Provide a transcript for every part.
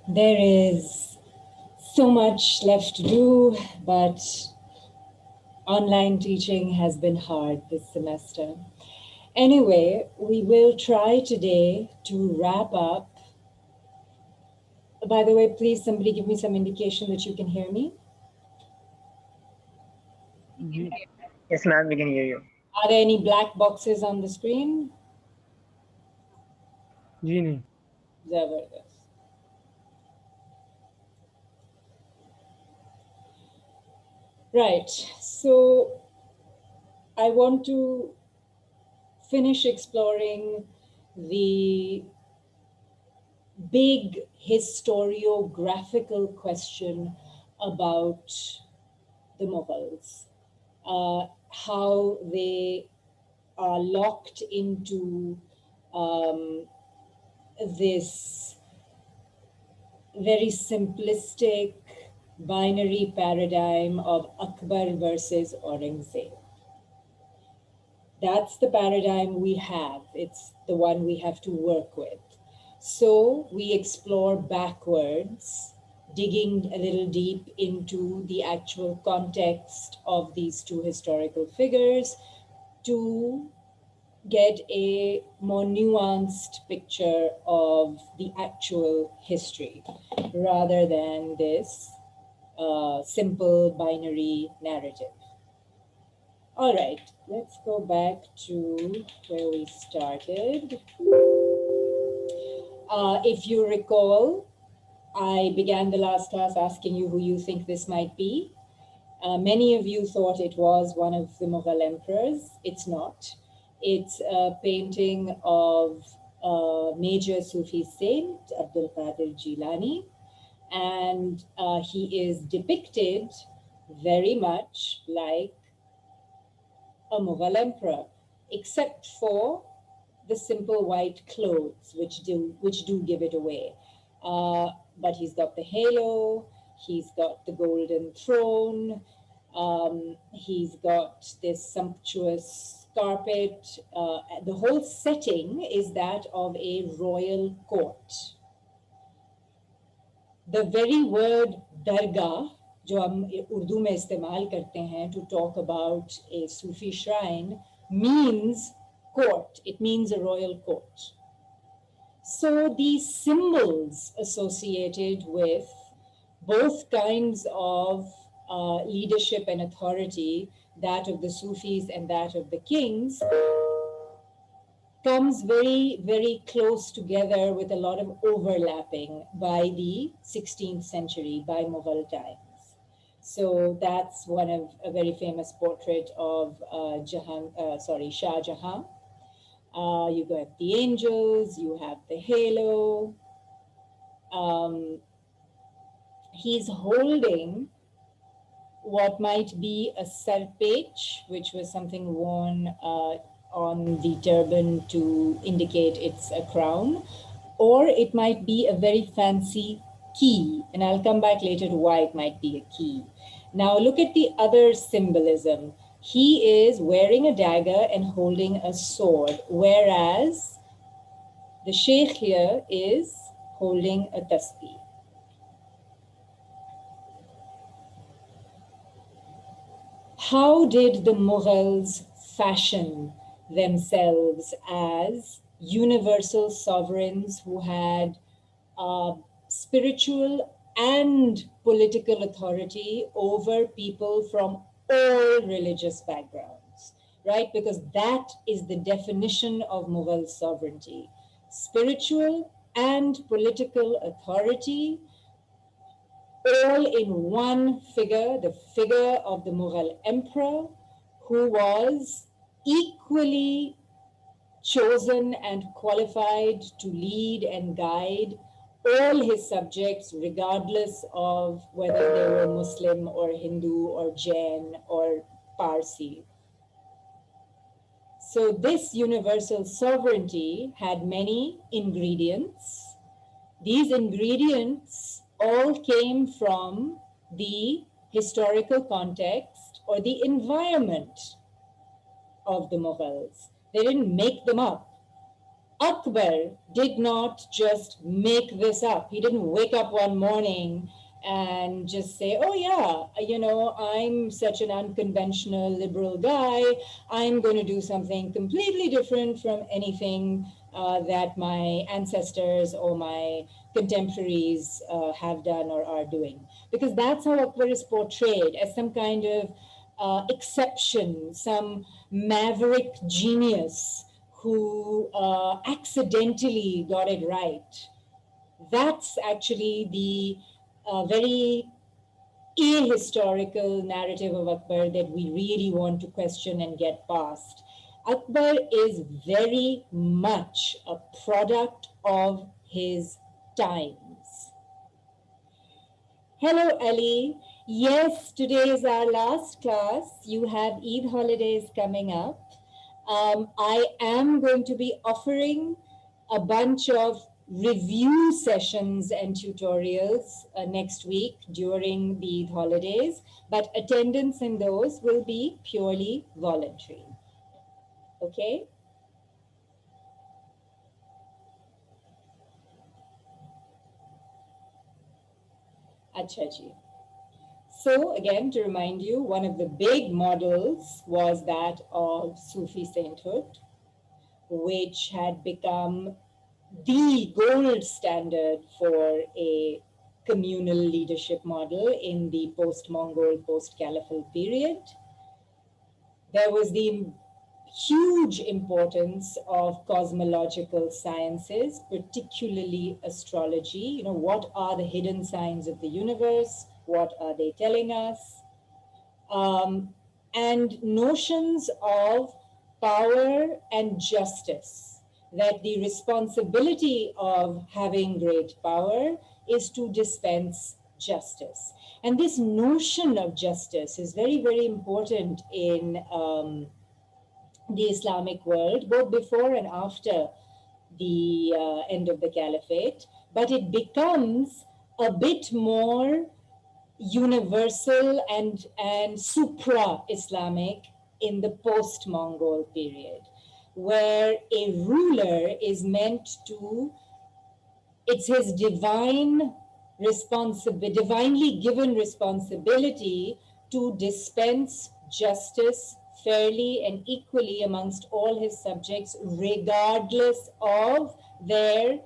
There is so much left to do, but online teaching has been hard this semester. Anyway, we will try today to wrap up. By the way, please somebody give me some indication that you can hear me. Yes, ma'am, we can hear you. Are there any black boxes on the screen? Genie. Zabardast. Right, so I want to finish exploring the big historiographical question about the Mughals, how they are locked into this very simplistic binary paradigm of Akbar versus Aurangzeb. That's the paradigm we have. It's the one we have to work with. So we explore backwards, digging a little deep into the actual context of these two historical figures to get a more nuanced picture of the actual history rather than this simple binary narrative. All right, let's go back to where we started. If you recall, I began the last class asking you who you think this might be. Many of you thought it was one of the Mughal emperors. It's not. It's a painting of a major Sufi saint, Abdul Qadir Jilani, and he is depicted very much like a Mughal emperor, except for the simple white clothes, which do give it away. But he's got the halo, he's got the golden throne, he's got this sumptuous carpet. The whole setting is that of a royal court. The very word dargah, जो हम उर्दू में इस्तेमाल करते हैं to talk about a Sufi shrine, means court. It means a royal court. So these symbols associated with both kinds of leadership and authority, that of the Sufis and that of the kings, comes very, very close together with a lot of overlapping by the 16th century, by Mughal times. So that's one of a very famous portrait of Shah Jahan. You got the angels, you have the halo. He's holding what might be a sarpech, which was something worn on the turban to indicate it's a crown, or it might be a very fancy key. And I'll come back later to why it might be a key. Now look at the other symbolism. He is wearing a dagger and holding a sword, whereas the sheikh here is holding a tasbih. How did the Mughals fashion themselves as universal sovereigns who had spiritual and political authority over people from all religious backgrounds, right? Because that is the definition of Mughal sovereignty: spiritual and political authority, all in one figure, the figure of the Mughal emperor, who was equally chosen and qualified to lead and guide all his subjects, regardless of whether they were Muslim or Hindu or Jain or Parsi. So this universal sovereignty had many ingredients. These ingredients all came from the historical context or the environment of the Mughals. They didn't make them up. Akbar did not just make this up. He didn't wake up one morning and just say, oh, yeah, I'm such an unconventional liberal guy. I'm going to do something completely different from anything that my ancestors or my contemporaries have done or are doing. Because that's how Akbar is portrayed, as some kind of exception, some maverick genius who accidentally got it right. That's actually the very ahistorical narrative of Akbar that we really want to question and get past. Akbar is very much a product of his times. Hello, Ali. Yes, today is our last class. You have Eid holidays coming up. I am going to be offering a bunch of review sessions and tutorials next week during the Eid holidays, but attendance in those will be purely voluntary. Okay? Acha ji. So, again, to remind you, one of the big models was that of Sufi sainthood, which had become the gold standard for a communal leadership model in the post-Mongol, post-Caliphal period. There was the huge importance of cosmological sciences, particularly astrology. What are the hidden signs of the universe? What are they telling us? And notions of power and justice, that the responsibility of having great power is to dispense justice. And this notion of justice is very, very important in the Islamic world, both before and after the end of the Caliphate, but it becomes a bit more universal and supra-Islamic in the post-Mongol period, where a ruler is meant to, it's his divinely given responsibility to dispense justice fairly and equally amongst all his subjects, regardless of their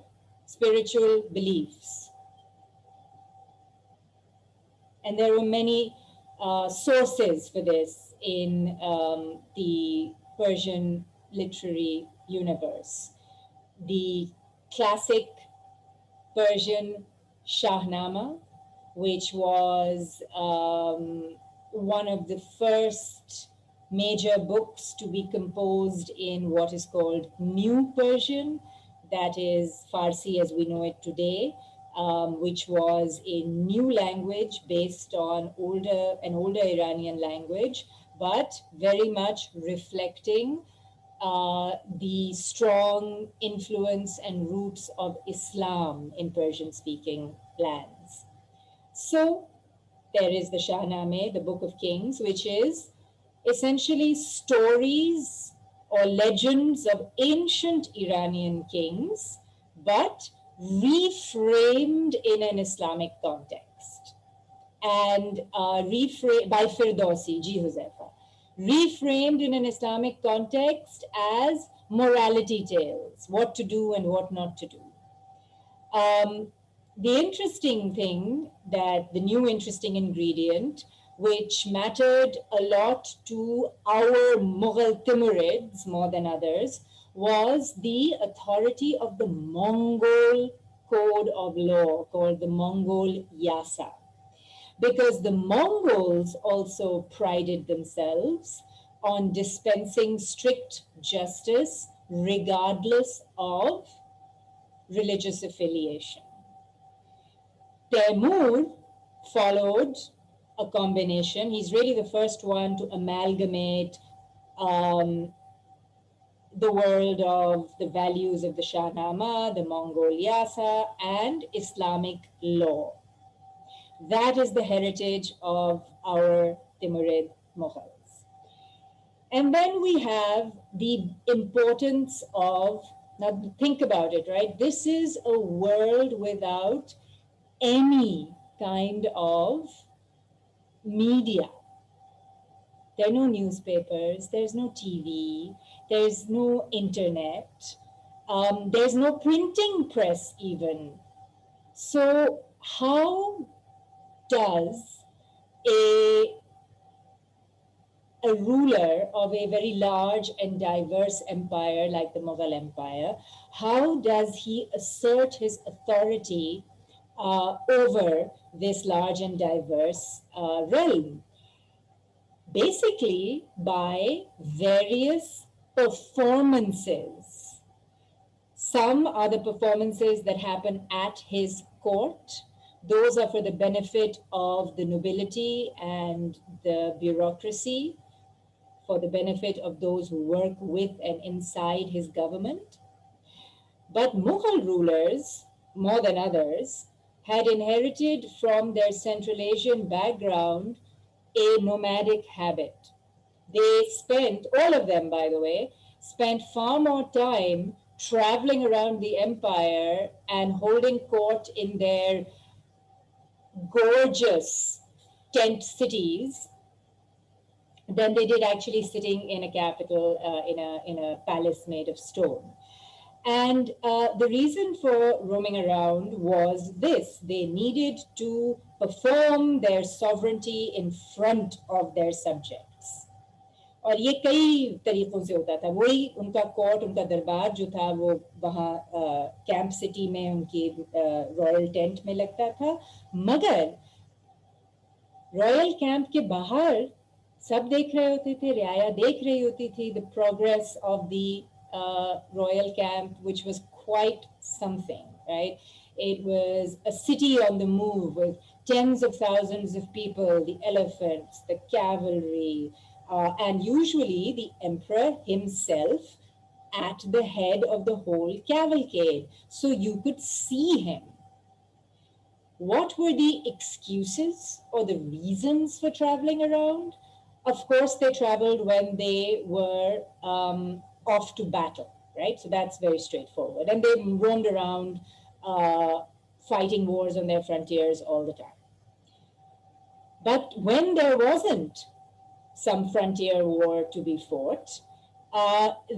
spiritual beliefs. And there were many sources for this in the Persian literary universe. The classic Persian Shahnama, which was one of the first major books to be composed in what is called New Persian, that is Farsi as we know it today, which was a new language based on an older Iranian language, but very much reflecting the strong influence and roots of Islam in Persian-speaking lands. So there is the Shahnameh, the Book of Kings, which is essentially stories or legends of ancient Iranian kings, but reframed in an Islamic context. And by Firdausi, Ji Huzefa, reframed in an Islamic context as morality tales, what to do and what not to do. The interesting thing, that the new interesting ingredient, which mattered a lot to our Mughal Timurids more than others, was the authority of the Mongol code of law called the Mongol Yasa. Because the Mongols also prided themselves on dispensing strict justice regardless of religious affiliation. Temur followed a combination. He's really the first one to amalgamate the world of the values of the Shahnama, the Mongol Yasa, and Islamic law. That is the heritage of our Timurid Mughals. And then we have the importance of Now think about it, right? This is a world without any kind of media. There are no newspapers, there's no TV, there's no internet, there's no printing press even. So, how does a, a ruler of a very large and diverse empire like the Mughal Empire, how does he assert his authority over this large and diverse realm? Basically, by various performances. Some are the performances that happen at his court. Those are for the benefit of the nobility and the bureaucracy, for the benefit of those who work with and inside his government. But Mughal rulers, more than others, had inherited from their Central Asian background a nomadic habit. They spent, all of them, by the way, spent far more time traveling around the empire and holding court in their gorgeous tent cities than they did actually sitting in a capital, in a palace made of stone. And the reason for roaming around was this: they needed to perform their sovereignty in front of their subjects. और ये कई तरीकों से होता था. वही उनका court, उनका दरबार जो था वो वहाँ कैंप सिटी में उनकी रॉयल टेंट में लगता था. मगर रॉयल कैंप के बाहर सब देख रहे होते थे, रियाया देख रही होती थी the progress of the royal camp, which was quite something, right? It was a city on the move with tens of thousands of people, the elephants, the cavalry, and usually the emperor himself at the head of the whole cavalcade. So you could see him. What were the excuses or the reasons for traveling around? Of course, they traveled when they were off to battle, right? So that's very straightforward. And they roamed around fighting wars on their frontiers all the time. But when there wasn't some frontier war to be fought,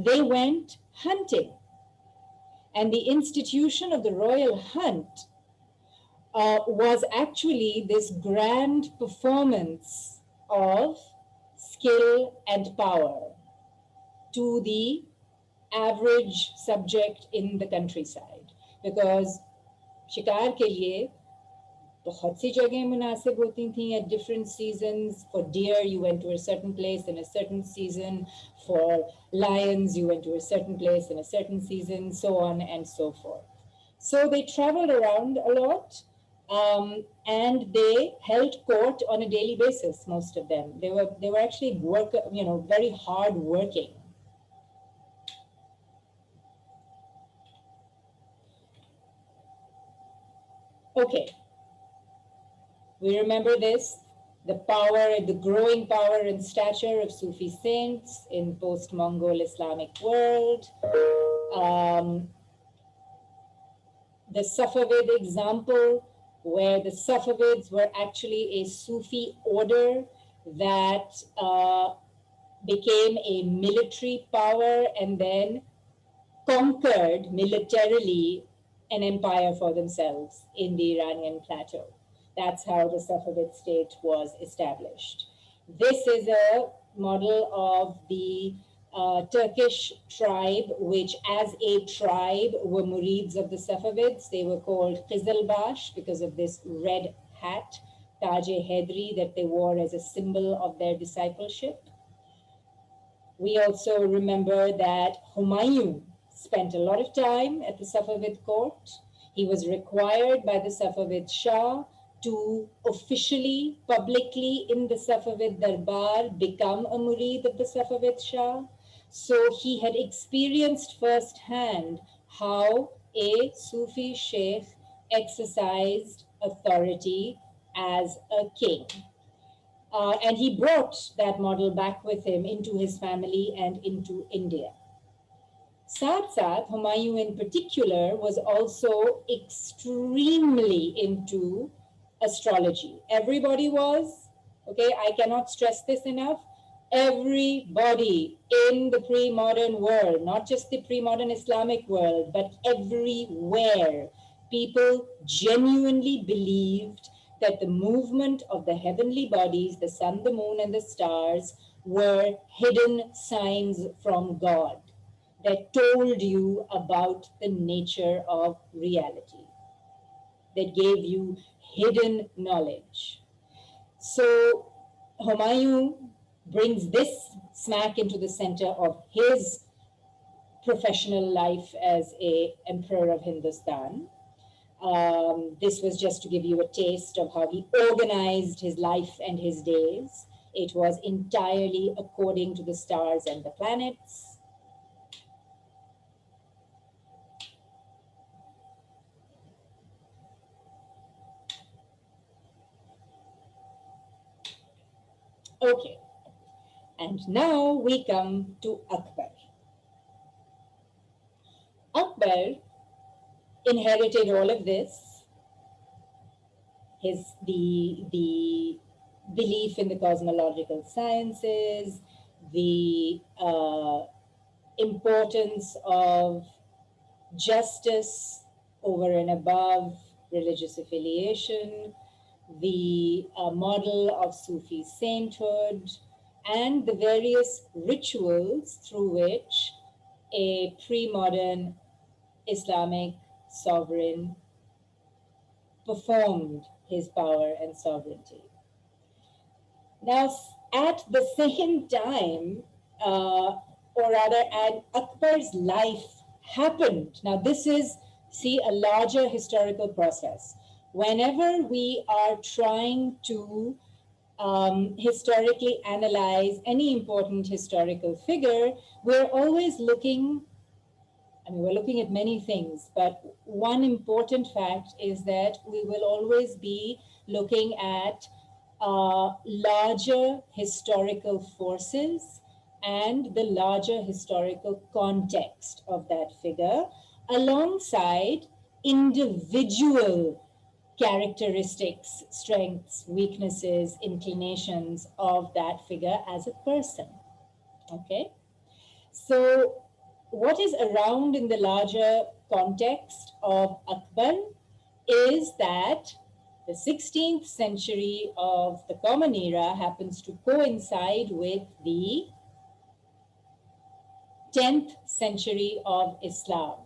they went hunting. And the institution of the royal hunt was actually this grand performance of skill and power to the average subject in the countryside. Because शिकार के लिए बहुत सी जगह मुनासिब होती थी at different seasons. For deer, you went to a certain place in a certain season. For lions, you went to a certain place in a certain season, so on and so forth. So they traveled around a lot, and they held court on a daily basis, most of them. They were actually very hard working. Okay. We remember this, the growing power and stature of Sufi saints in post-Mongol Islamic world. The Safavid example, where the Safavids were actually a Sufi order that became a military power and then conquered militarily an empire for themselves in the Iranian plateau. That's how the Safavid state was established. This is a model of the Turkish tribe, which as a tribe were murids of the Safavids. They were called Qizilbash because of this red hat, Taj-e-Hedri, that they wore as a symbol of their discipleship. We also remember that Humayun spent a lot of time at the Safavid court. He was required by the Safavid Shah to officially, publicly in the Safavid Darbar become a murid of the Safavid Shah. So he had experienced firsthand how a Sufi sheikh exercised authority as a king. And he brought that model back with him into his family and into India. Sath, Humayun in particular, was also extremely into astrology. Everybody was, okay, I cannot stress this enough. Everybody in the pre-modern world, not just the pre-modern Islamic world, but everywhere, people genuinely believed that the movement of the heavenly bodies, the sun, the moon, and the stars, were hidden signs from God that told you about the nature of reality, that gave you hidden knowledge. So Humayun brings this smack into the center of his professional life as a emperor of Hindustan. This was just to give you a taste of how he organized his life and his days. It was entirely according to the stars and the planets. Okay, and now we come to Akbar. Akbar inherited all of this, the belief in the cosmological sciences, the importance of justice over and above religious affiliation, the model of Sufi sainthood, and the various rituals through which a pre-modern Islamic sovereign performed his power and sovereignty. Now, at the same time, or rather, at Akbar's life happened. Now, this is, see, a larger historical process. Whenever we are trying to historically analyze any important historical figure, we're always looking, I mean, we're looking at many things, but one important fact is that we will always be looking at larger historical forces and the larger historical context of that figure, alongside individual characteristics, strengths, weaknesses, inclinations of that figure as a person. Okay? So, what is around in the larger context of Akbar is that the 16th century of the Common Era happens to coincide with the 10th century of Islam,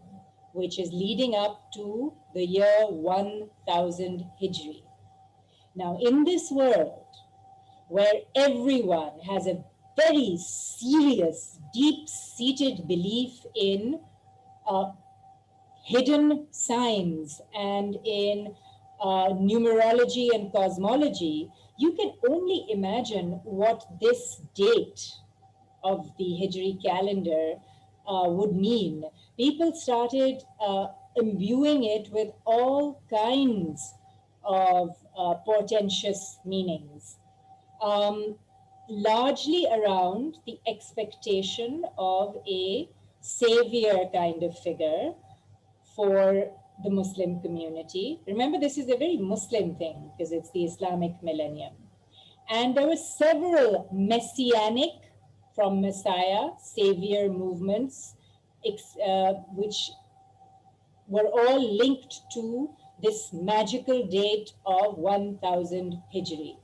which is leading up to the year 1000 Hijri. Now, in this world where everyone has a very serious, deep-seated belief in hidden signs and in numerology and cosmology, you can only imagine what this date of the Hijri calendar would mean. People started imbuing it with all kinds of portentous meanings, largely around the expectation of a savior kind of figure for the Muslim community. Remember, this is a very Muslim thing because it's the Islamic millennium. And there were several messianic, from Messiah, savior movements, which were all linked to this magical date of 1000 Hijri.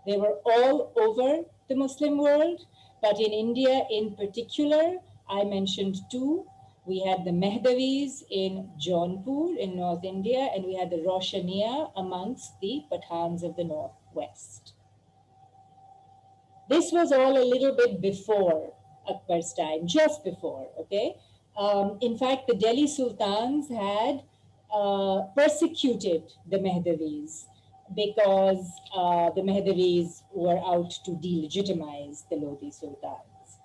They were all over the Muslim world, but in India in particular, I mentioned two. We had the Mehdavis in Jaunpur in North India, and we had the Roshaniya amongst the Pathans of the Northwest. This was all a little bit before Akbar's time, just before, okay? In fact, the Delhi Sultans had persecuted the Mehdavis because the Mehdavis were out to delegitimize the Lodi Sultans.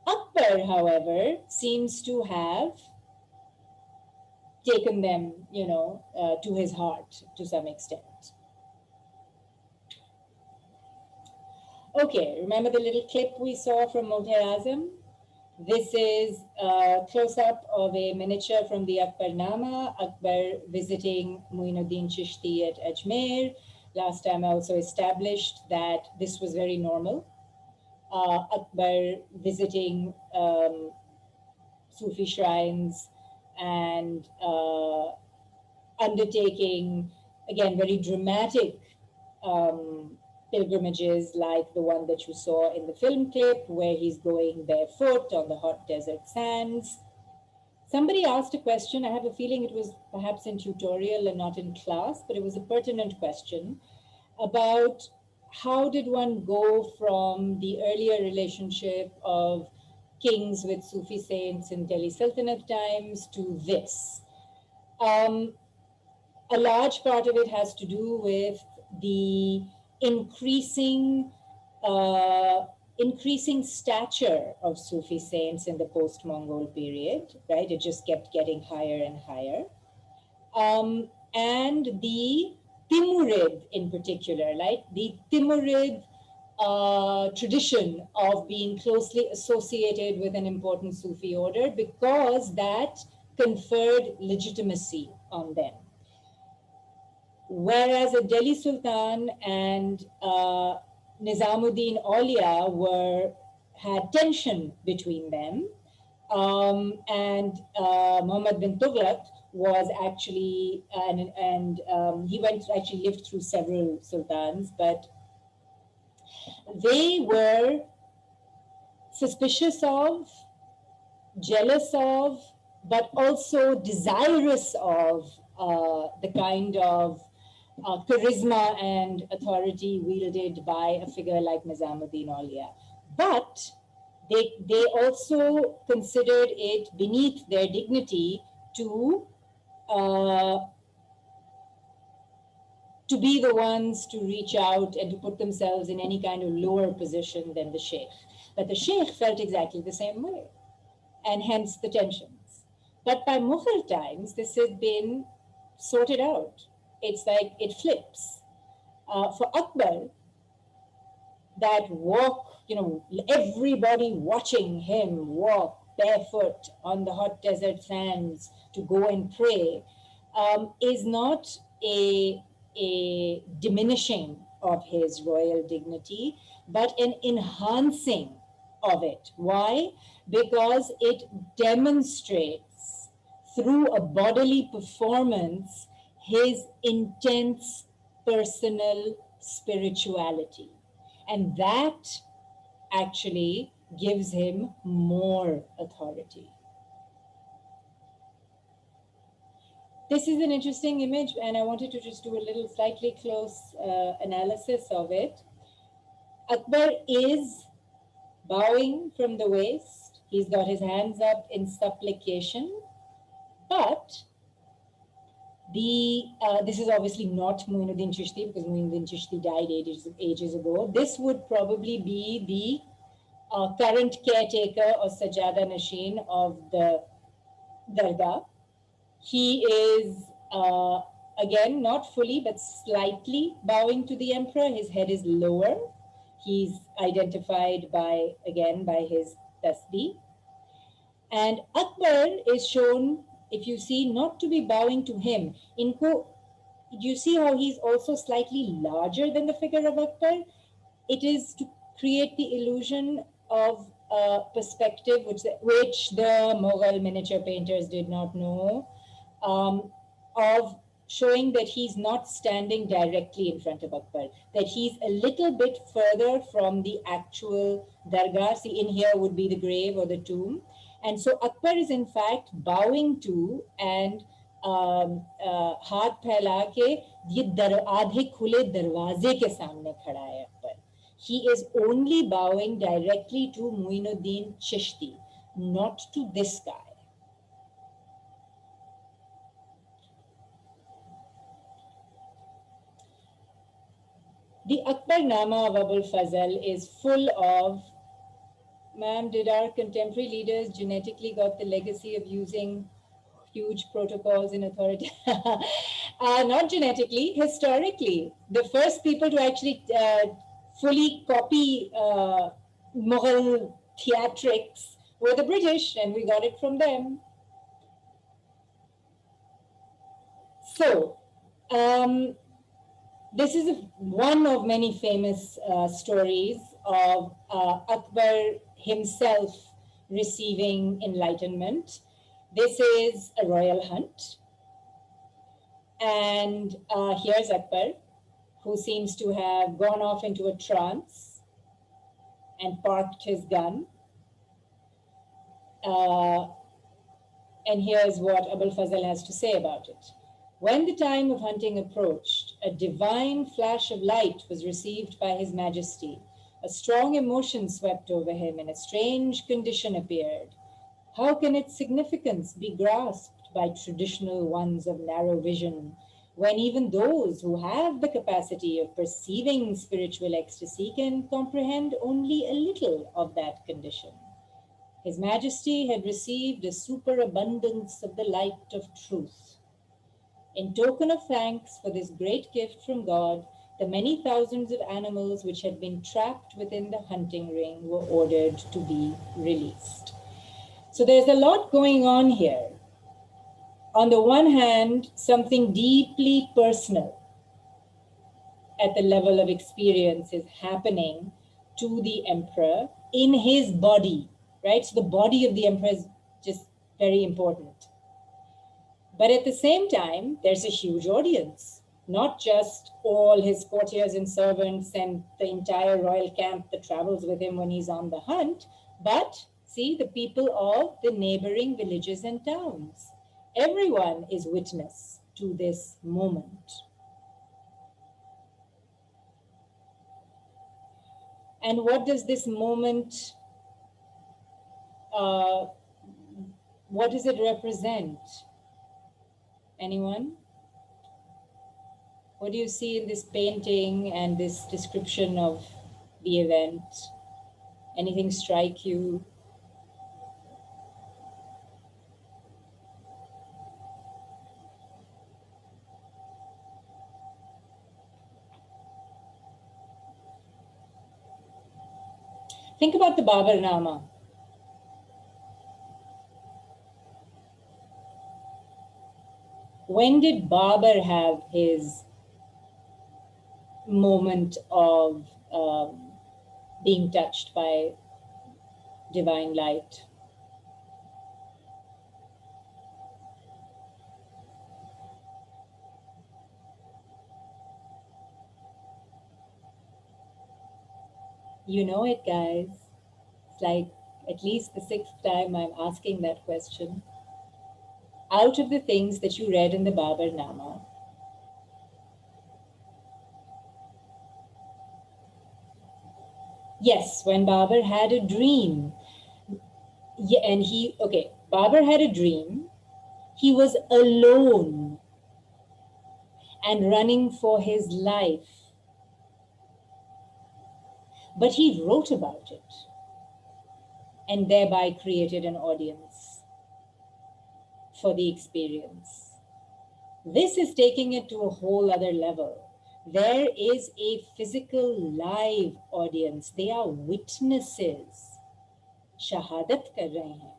Akbar, however, seems to have taken them, to his heart to some extent. Okay, remember the little clip we saw from Moghaz-e-Azam? This is a close-up of a miniature from the Akbarnama, Akbar visiting Muinuddin Chishti at Ajmer. Last time I also established that this was very normal. Akbar visiting Sufi shrines and undertaking, again, very dramatic pilgrimages like the one that you saw in the film clip where he's going barefoot on the hot desert sands. Somebody asked a question. I have a feeling it was perhaps in tutorial and not in class, but it was a pertinent question about how did one go from the earlier relationship of kings with Sufi saints in Delhi Sultanate times to this. A large part of it has to do with the increasing uh, increasing stature of Sufi saints in the post-Mongol period, right? It just kept getting higher and higher. And the Timurid in particular, like the Timurid tradition of being closely associated with an important Sufi order because that conferred legitimacy on them. Whereas a Delhi Sultan and Nizamuddin Aulia had tension between them, and Muhammad bin Tughlaq was actually, he actually lived through several sultans, but they were suspicious of, jealous of, but also desirous of the kind of charisma and authority wielded by a figure like Nizamuddin Aulia. But they also considered it beneath their dignity uh, to be the ones to reach out and to put themselves in any kind of lower position than the sheikh. But the sheikh felt exactly the same way, and hence the tensions. But by Mughal times, this had been sorted out. It's like it flips. For Akbar, that walk, everybody watching him walk barefoot on the hot desert sands to go and pray, is not a diminishing of his royal dignity, but an enhancing of it. Why? Because it demonstrates through a bodily performance his intense personal spirituality. And that actually gives him more authority. This is an interesting image, and I wanted to just do a little slightly close analysis of it. Akbar is bowing from the waist. He's got his hands up in supplication, but this is obviously not Muinuddin Chishti because Muinuddin Chishti died ages ago. This would probably be the current caretaker or Sajada Nasheen of the Dargah. He is, again, not fully, but slightly bowing to the emperor. His head is lower. He's identified by his tasbih. And Akbar is shown, if you see, not to be bowing to him. You see how he's also slightly larger than the figure of Akbar? It is to create the illusion of perspective, which the Mughal miniature painters did not know, of showing that he's not standing directly in front of Akbar, that he's a little bit further from the actual dargah. See, in here would be the grave or the tomb. And so Akbar is in fact bowing to and हाथ फैला के ये आधे खुले दरवाजे के सामने खड़ा है Akbar. He is only bowing directly to Muinuddin Chishti, not to this guy. The Akbarnama of Abul Fazl is full of, ma'am, did our contemporary leaders genetically got the legacy of using huge protocols in authority? Not genetically, historically. The first people to actually fully copy Mughal theatrics were the British, and we got it from them. So, this is one of many famous stories of Akbar himself receiving enlightenment. This is a royal hunt. And here's Akbar, who seems to have gone off into a trance and parked his gun. And here's what Abul Fazl has to say about it. When the time of hunting approached, a divine flash of light was received by His Majesty. A strong emotion swept over him, and a strange condition appeared. How can its significance be grasped by traditional ones of narrow vision, when even those who have the capacity of perceiving spiritual ecstasy can comprehend only a little of that condition? His Majesty had received a superabundance of the light of truth. In token of thanks for this great gift from God, the many thousands of animals which had been trapped within the hunting ring were ordered to be released. So there's a lot going on here. On the one hand, something deeply personal at the level of experience is happening to the emperor in his body, right? So the body of the emperor is just very important. But at the same time, there's a huge audience, not just all his courtiers and servants and the entire royal camp that travels with him when he's on the hunt, but see, the people of the neighboring villages and towns. Everyone is witness to this moment. And what does this moment, what does it represent? Anyone? What do you see in this painting and this description of the event? Anything strike you? Think about the Babarnama. When did Babar have his moment of being touched by divine light? You know it, guys. It's like at least the 6th time I'm asking that question. Out of the things that you read in the Babarnama, yes, when Babar had a dream, yeah, and Babar had a dream. He was alone and running for his life. But he wrote about it and thereby created an audience for the experience. This is taking it to a whole other level. There is a physical live audience. They are witnesses. Shahadat kar rahe hain.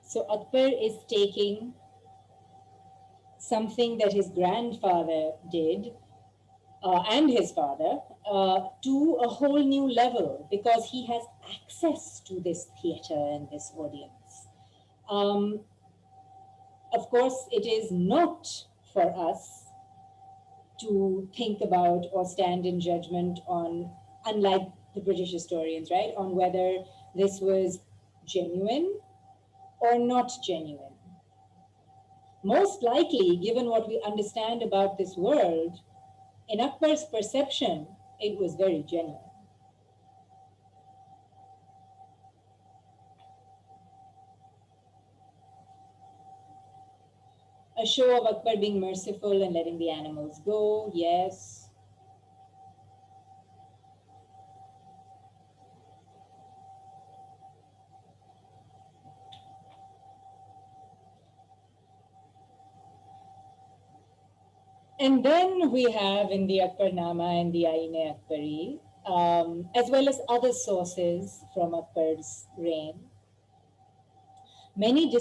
So Akbar is taking something that his grandfather did and his father to a whole new level because he has access to this theater and this audience. Of course, it is not for us to think about or stand in judgment on, unlike the British historians, right, on whether this was genuine or not genuine. Most likely, given what we understand about this world, in Akbar's perception, it was very genuine. A show of Akbar being merciful and letting the animals go, yes. And then we have in the Akbarnama and the Ain Akbari, as well as other sources from Akbar's reign, many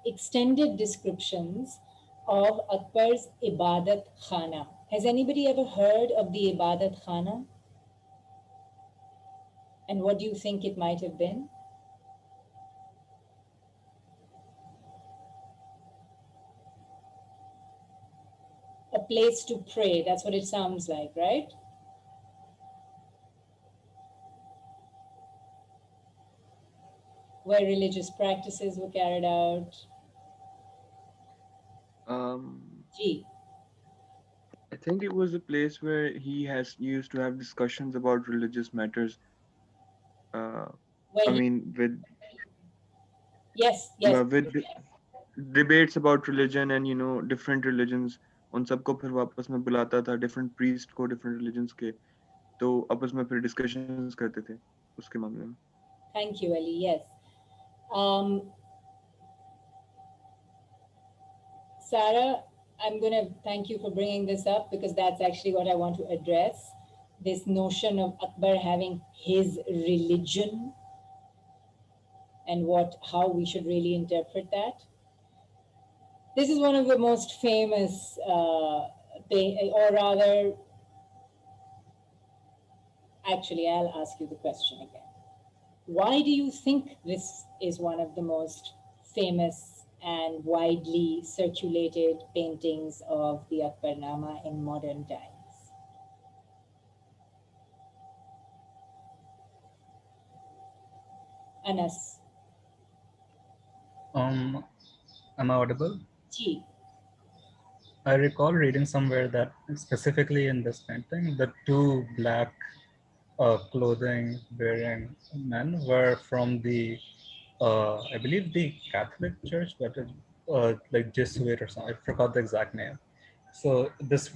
extended descriptions of Akbar's Ibadat Khana. Has anybody ever heard of the Ibadat Khana? And what do you think it might have been? A place to pray. That's what it sounds like, right? Where religious practices were carried out. Gee. I think it was a place where he has used to have discussions about religious matters. Uh, Where I he, mean, yes, yes. with debates about religion and different religions. उन सबको फिर वापस में बुलाता था different priest को different religions के तो आपस में फिर discussions करते थे उसके मामले में. Thank you, Ali. Yes. Um, Sarah, I'm going to thank you for bringing this up because that's actually what I want to address. This notion of Akbar having his religion and how we should really interpret that. This is one of the most famous, or rather, actually, I'll ask you the question again. Why do you think this is one of the most famous and widely circulated paintings of the Akbarnama in modern times? Anas. Am I audible? Ji. I recall reading somewhere that specifically in this painting, the two black clothing wearing men were from the, I believe the Catholic Church, but like Jesuit or something. I forgot the exact name. So this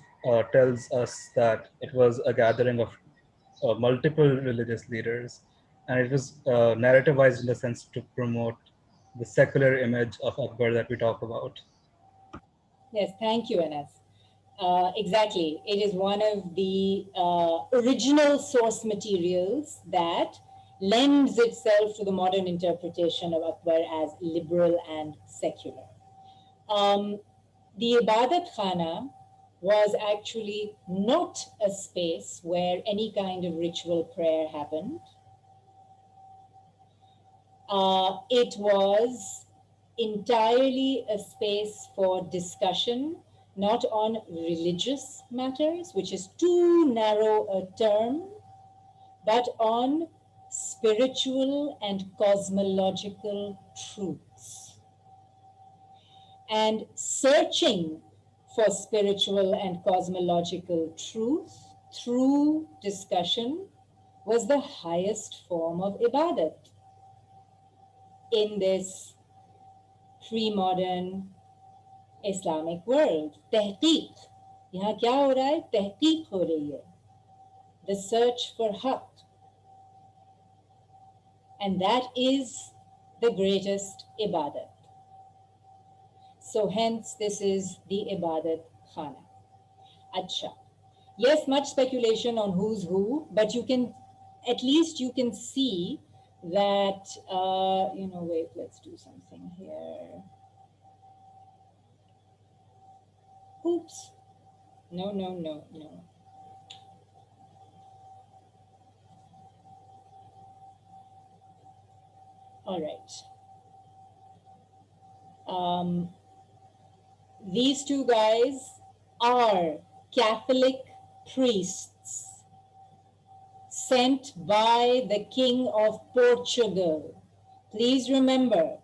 tells us that it was a gathering of multiple religious leaders, and it was narrativized in the sense to promote the secular image of Akbar that we talk about. Yes, thank you, Anas. Exactly. It is one of the original source materials that lends itself to the modern interpretation of Akbar as liberal and secular. The Ibadat Khana was actually not a space where any kind of ritual prayer happened. It was entirely a space for discussion, not on religious matters, which is too narrow a term, but on spiritual and cosmological truths. And searching for spiritual and cosmological truth through discussion was the highest form of ibadat in this pre-modern Islamic world. Tehqiq. यहाँ क्या हो रहा है? तहकीक हो रही है. The search for haqq. And that is the greatest ibadat. So hence this is the Ibadat Khana. Acha. Yes, much speculation on who's who, but at least you can see that, wait, let's do something here. Oops. No. All right. These two guys are Catholic priests sent by the King of Portugal. Please remember,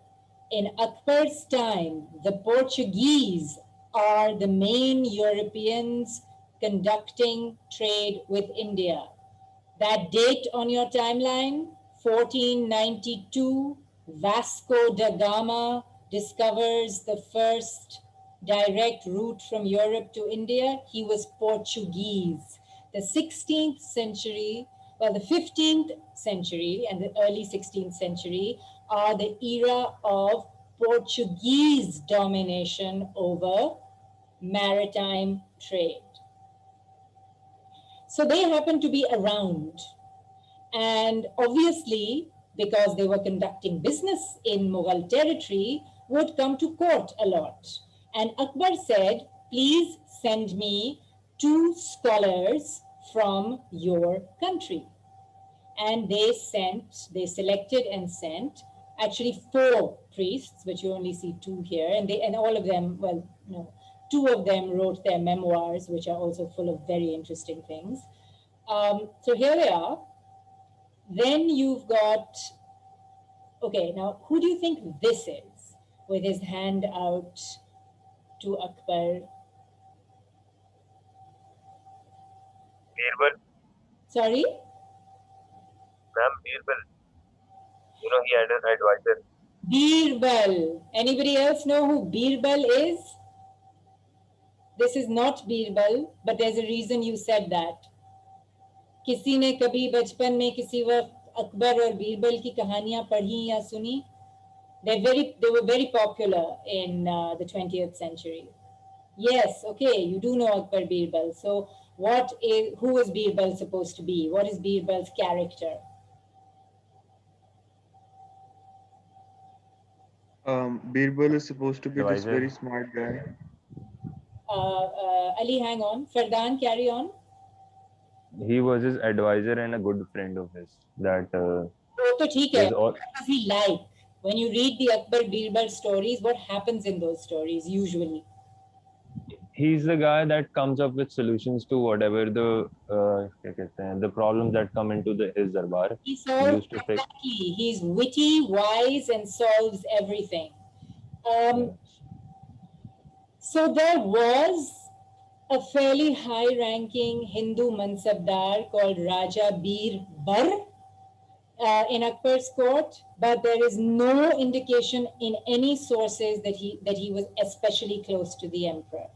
in Akbar's time, the Portuguese are the main Europeans conducting trade with India. That date on your timeline, 1492, Vasco da Gama discovers the first direct route from Europe to India. He was Portuguese. The 16th century, well, the 15th century and the early 16th century are the era of Portuguese domination over maritime trade. So they happened to be around. And obviously, because they were conducting business in Mughal territory, would come to court a lot. And Akbar said, please send me 2 scholars from your country. And they selected and sent actually 4 priests, which you only see 2 here. And all of them, well, no, 2 of them wrote their memoirs, which are also full of very interesting things. So here they are. Then you've got, okay, now who do you think this is with his hand out to Akbar? Birbal. Sorry? Ma'am, Birbal. You know, he had an advisor. Birbal. Anybody else know who Birbal is? This is not Birbal, but there's a reason you said that. किसी ने कभी बचपन में किसी वक्त अकबर और बीरबल की कहानियां पढ़ी या सुनी? They were very popular in the 20th century. Yes, okay, you do know Akbar Birbal. So who is Birbal supposed to be? What is Birbal's character? Birbal is supposed to be this Advisor. very smart guy. Ali, hang on. Fardan, carry on. He was his advisor and a good friend of his. That तो ठीक है. is all. What does he like? When you read the Akbar Birbal stories, what happens in those stories usually? He's the guy that comes up with solutions to whatever the problems that come into his darbar. He solves used to fix. exactly. He's witty, wise, and solves everything. So there was a fairly high-ranking Hindu mansabdar called Raja Bir Bar in Akbar's court, but there is no indication in any sources that he was especially close to the emperor.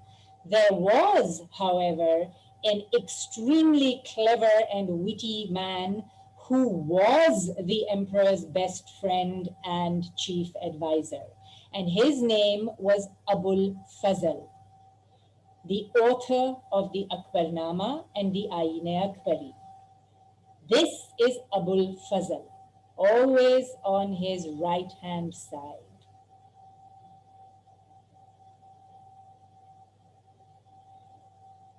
There was, however, an extremely clever and witty man who was the emperor's best friend and chief advisor. And his name was Abul Fazl, the author of the Akbarnama and the Aine Akbari. This is Abul Fazl, always on his right-hand side.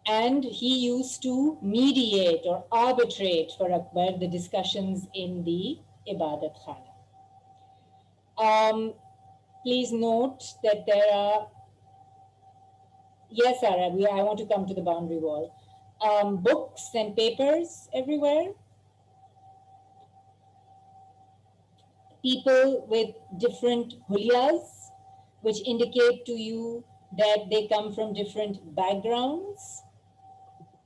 And he used to mediate or arbitrate for Akbar the discussions in the Ibadat Khana. Please note that there are, yes, Sarah, I want to come to the boundary wall. Books and papers everywhere. People with different hulyas, which indicate to you that they come from different backgrounds.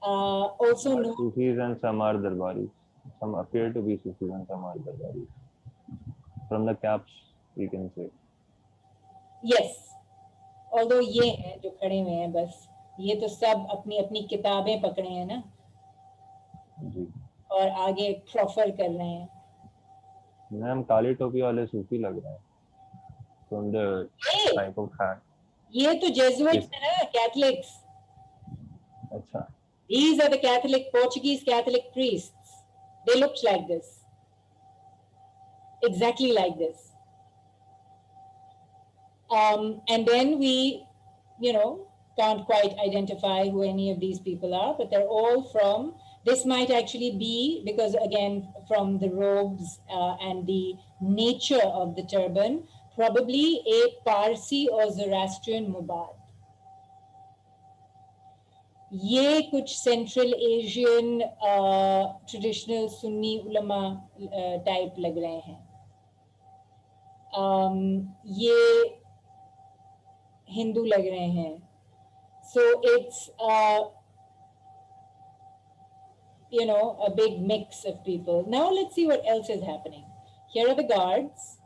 Also Some are know Sufis and some are Darbaris. Some appear to be Sufis and some are Darbaris. From the caps, we can say. yes, although ये हैं जो खड़े हुए हैं बस ये तो सब अपनी अपनी किताबें पकड़े हैं ना जी. और आगे प्रोफर कर रहे हैं. मैम काली टोपी वाले सूफी लग रहे हैं. From the type of hat. ये तो जेजुइट्स है ना, कैथलिक्स. अच्छा. These are the Portuguese Catholic priests. They looked like this. Exactly like this. And then we, can't quite identify who any of these people are, but they're all from, this might actually be, because again, from the robes and the nature of the turban, probably a Parsi or Zoroastrian mubad. ये कुछ central Asian traditional Sunni उलमा type लग रहे हैं. ये हिंदू लग रहे हैं. So it's a big mix of people. Now let's see what else is happening. Here are the guards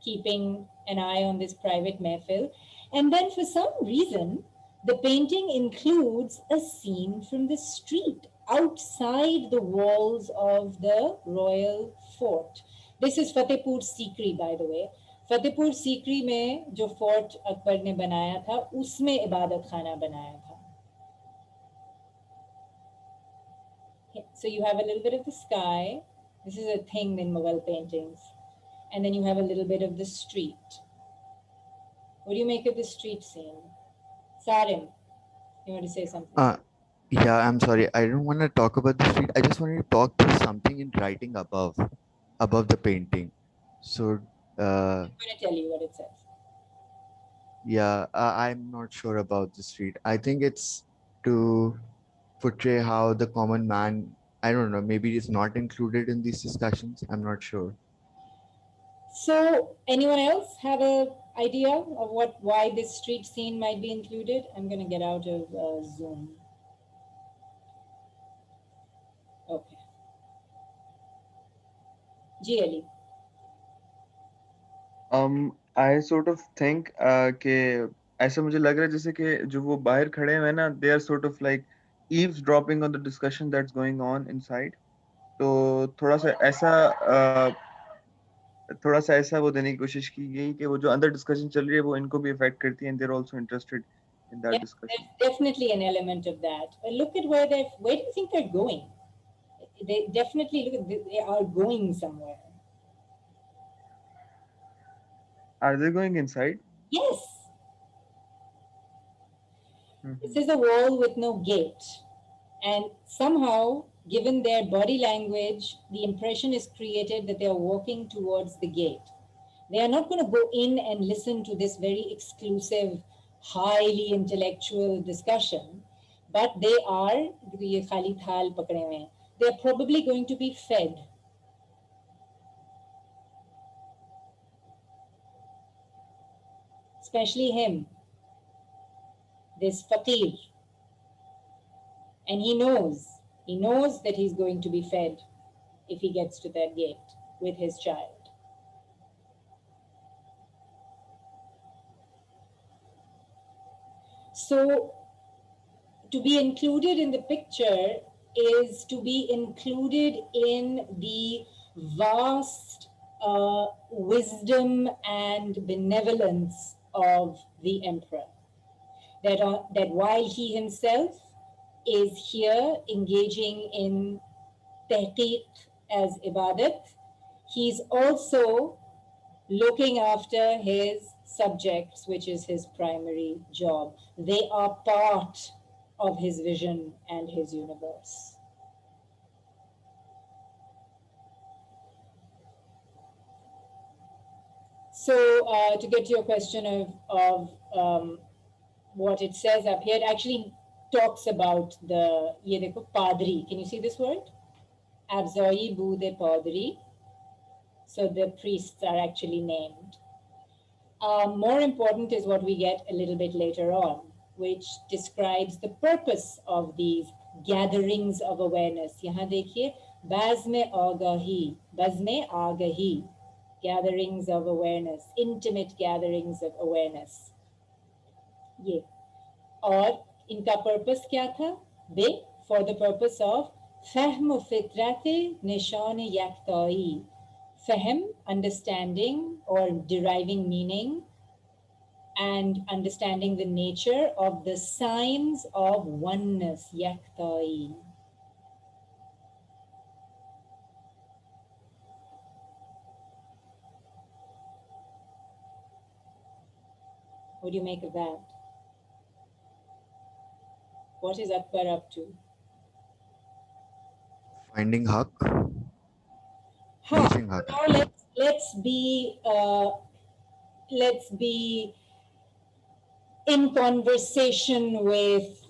keeping an eye on this private mehfil, and then for some reason the painting includes a scene from the street outside the walls of the royal fort. This is Fatehpur Sikri, by the way. Fatehpur Sikri में जो fort Akbar ने बनाया था उसमें इबादत खाना बनाया था. So you have a little bit of the sky. This is a thing in Mughal paintings. And then you have a little bit of the street. What do you make of the street scene? Sarim, you want to say something? Yeah, I'm sorry. I don't want to talk about the street. I just wanted to talk to something in writing above the painting. So, I'm going to tell you what it says. yeah, I'm not sure about the street. I think it's to portray how the common man, I don't know, maybe it's not included in these discussions. I'm not sure. So, anyone else have an idea of why this street scene might be included? I'm going to get out of Zoom. Okay. Ji Ali. I sort of think कि ऐसा मुझे लग रहा है जैसे कि जो वो बाहर खड़े हुए हैं ना, they are sort of like eavesdropping on the discussion that's going on inside. तो थोड़ा सा ऐसा वो देने की कोशिश की गई कि वो जो अंदर डिस्कशन चल रही है वो इनको भी इफेक्ट करती है, and they're also interested in that Yeah, discussion. there's definitely an element of that. But look at where do you think they're going? They definitely they are going somewhere. Are they going inside? Yes. Mhm. This is a wall with no gate. And somehow, given their body language, the impression is created that they are walking towards the gate. They are not going to go in and listen to this very exclusive, highly intellectual discussion, but they are probably going to be fed. Especially him, this faqir. And he knows that he's going to be fed if he gets to that gate with his child. So to be included in the picture is to be included in the vast wisdom and benevolence of the emperor. That while he himself is here engaging in tahqiq as ibadat, he's also looking after his subjects, which is his primary job. They are part of his vision and his universe. So to get to your question of what it says up here, it actually talks about the ye dekho, padri. Can you see this word? Abzoi bude padri. So the priests are actually named. More important is what we get a little bit later on, which describes the purpose of these gatherings of awareness. Yahan dekhiye, bazme agahi, gatherings of awareness, intimate gatherings of awareness. Ye. और इनका purpose क्या था? They, for the purpose of fahm fitrate nishan yaktai. Fahm, understanding or deriving meaning, and understanding the nature of the signs of oneness, yaktai. What do you make of that? What is Akbar up to? Finding Haq, Huh. reaching Haq. Now let's be in conversation with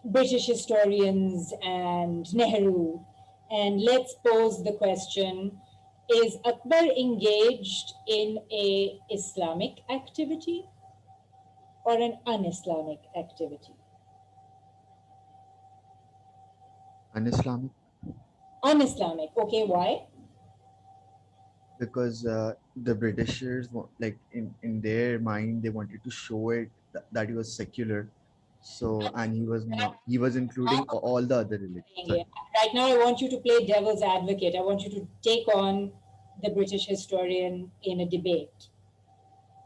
British historians and Nehru, and let's pose the question: is Akbar engaged in a Islamic activity or an un-Islamic activity? Un-Islamic, Un-Islamic. Okay, why? because the Britishers, like in their mind, they wanted to show it that he was secular. So, and he was including all the other religions. Sorry. Right now, I want you to play devil's advocate. I want you to take on the British historian in a debate.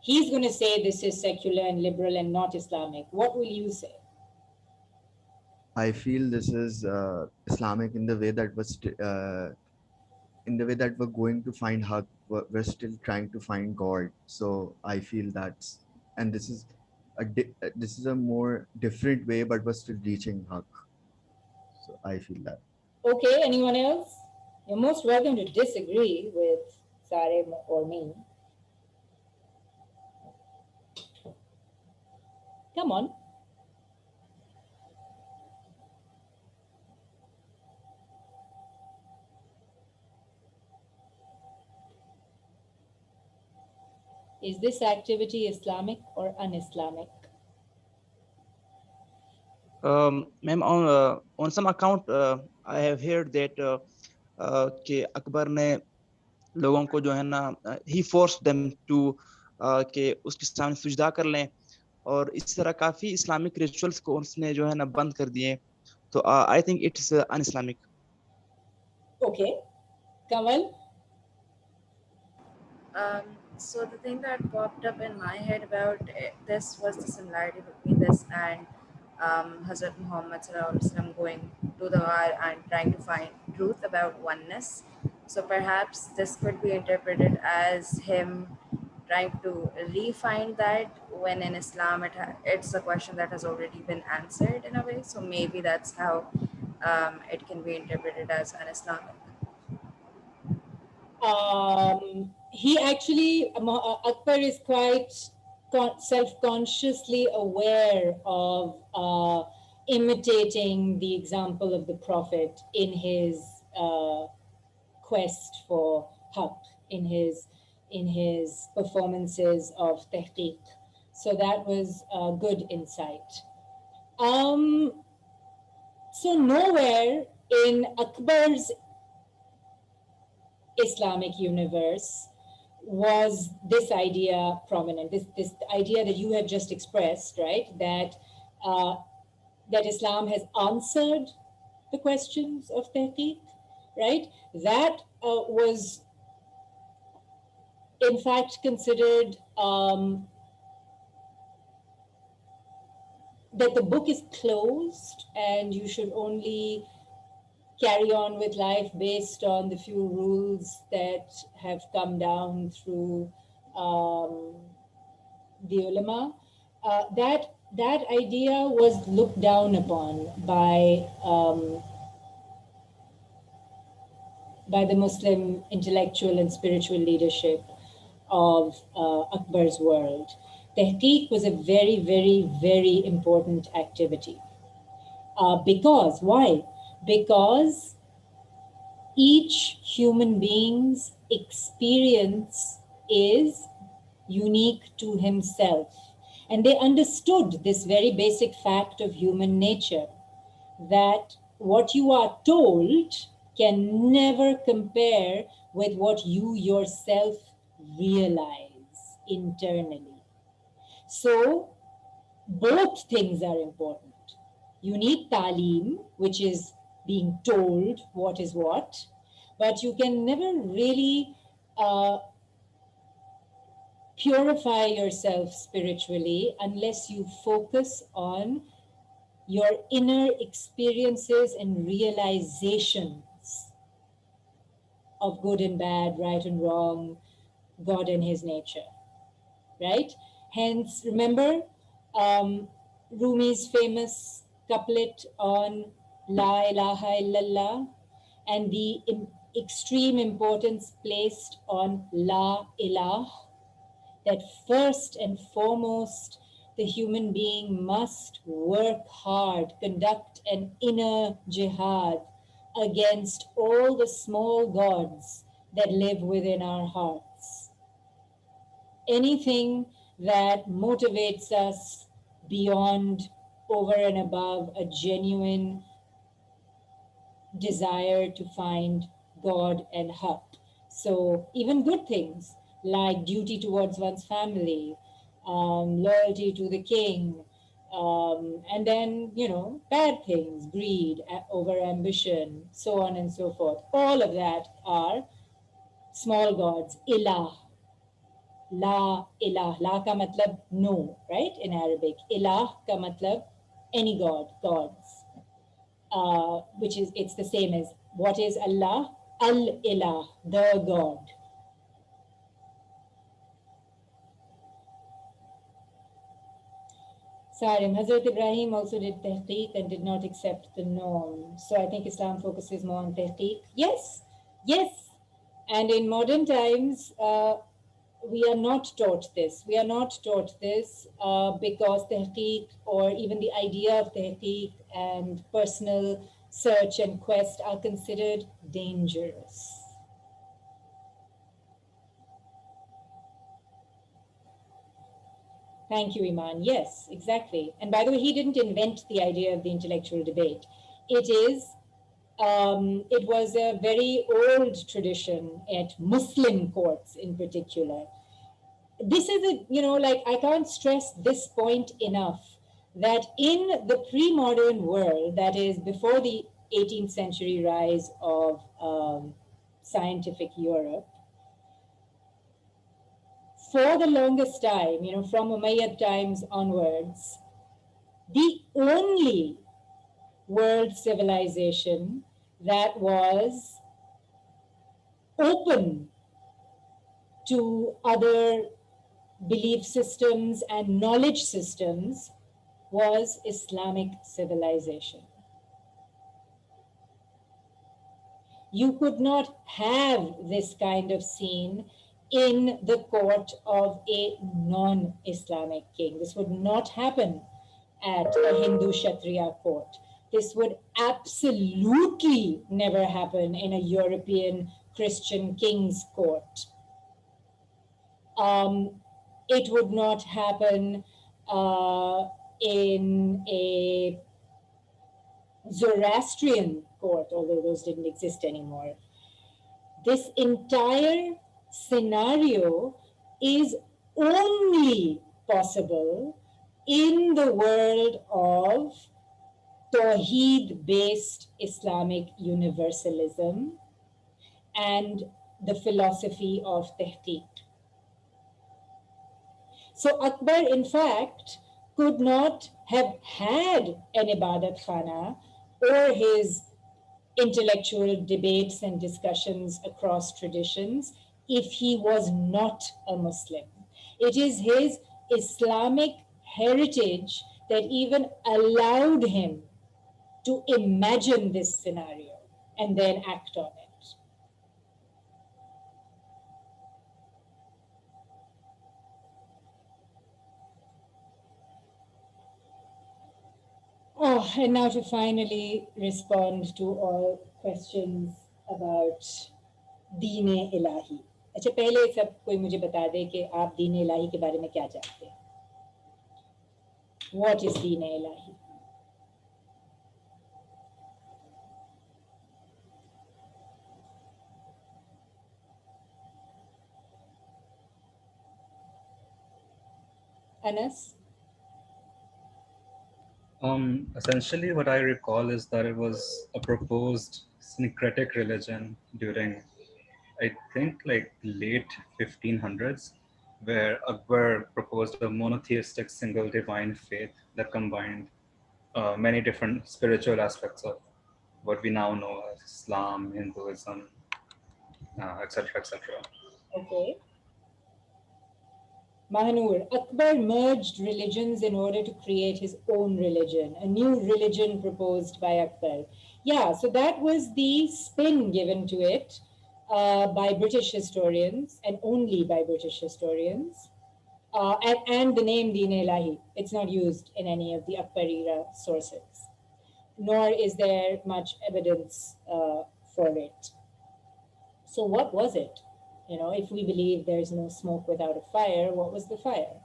He's going to say this is secular and liberal and not Islamic. What will you say? I feel this is Islamic in the way that in the way that we're going to find Haq, we're still trying to find God. So I feel that's, and this is a more different way, but we're still reaching Haq. So I feel that. Okay, anyone else? You're most welcome to disagree with Sarem or me. Come on. Is this activity Islamic or un-Islamic? Ma'am, on some account, I have heard that कि अकबर ने लोगों को जो है ना he forced them to कि उसके सामने सुजदा कर लें और इस तरह काफी इस्लामिक रिचुअल्स को उसने जो है ना बंद कर दिए तो I think it's un-Islamic. Okay. Kamal? So the thing that popped up in my head about this was the similarity between this and Hazrat Muhammad ﷺ going to the war and trying to find truth about oneness. So perhaps this could be interpreted as him trying to refine that when in Islam it's a question that has already been answered in a way. So maybe that's how it can be interpreted as an Islamic. He actually, Akbar is quite self-consciously aware of imitating the example of the Prophet in his quest for haqq, in his performances of tahqiq. So that was a good insight. So nowhere in Akbar's Islamic universe was this idea prominent, this idea that you have just expressed, right? That that Islam has answered the questions of tahqiq, right? That was in fact considered that the book is closed and you should only carry on with life based on the few rules that have come down through the ulama. That idea was looked down upon by the Muslim intellectual and spiritual leadership of Akbar's world. Tehqiq was a very, very, very important activity. Because, why? Because each human being's experience is unique to himself. And they understood this very basic fact of human nature, that what you are told can never compare with what you yourself realize internally. So both things are important. You need talim, which is being told what is what, but you can never really purify yourself spiritually unless you focus on your inner experiences and realizations of good and bad, right and wrong, God and his nature, right? Hence, remember Rumi's famous couplet on La ilaha illallah and the extreme importance placed on La ilah, that first and foremost, the human being must work hard, conduct an inner jihad against all the small gods that live within our hearts. Anything that motivates us beyond, over and above a genuine desire to find God and haqq. So even good things like duty towards one's family, loyalty to the king, and then, bad things, greed, over ambition, so on and so forth. All of that are small gods, ilah, la ilah. La ka matlab no, right? In Arabic. Ilah ka matlab any god, gods. Which is, it's the same as what is Allah? Al-ilah, the God. Sarim, Hazrat Ibrahim also did tehqiq and did not accept the norm. So I think Islam focuses more on tehqiq. Yes, yes. And in modern times, we are not taught this. We are not taught this because tehqiq, or even the idea of tehqiq and personal search and quest, are considered dangerous. Thank you, Iman. Yes, exactly. And by the way, he didn't invent the idea of the intellectual debate. It was a very old tradition at Muslim courts in particular. This is I can't stress this point enough, that in the pre-modern world, that is before the 18th century rise of scientific Europe, for the longest time, from Umayyad times onwards, the only world civilization that was open to other belief systems and knowledge systems was Islamic civilization. You could not have this kind of scene in the court of a non-Islamic king. This would not happen at a Hindu Kshatriya court. This would absolutely never happen in a European Christian king's court. It would not happen in a Zoroastrian court, although those didn't exist anymore. This entire scenario is only possible in the world of Tawheed-based Islamic universalism and the philosophy of Tehqiq. So Akbar, in fact, could not have had an Ibadat Khana or his intellectual debates and discussions across traditions if he was not a Muslim. It is his Islamic heritage that even allowed him to imagine this scenario and then act on it. Oh, and now to finally respond to all questions about दीन इलाही. अच्छा, पहले सब कोई मुझे बता दे कि आप दीन इलाही के बारे में क्या जानते हैं. What is Deen Ilahi? Anas? Essentially, what I recall is that it was a proposed syncretic religion during, I think, like late 1500s, where Akbar proposed a monotheistic single divine faith that combined many different spiritual aspects of what we now know as Islam, Hinduism, etc., etc. Okay. Mahanur, Akbar merged religions in order to create his own religion, a new religion proposed by Akbar. Yeah, so that was the spin given to it by British historians, and only by British historians, and the name Deen Ilahi. It's not used in any of the Akbar era sources, nor is there much evidence for it. So what was it? If we believe there's no smoke without a fire, what was the fire?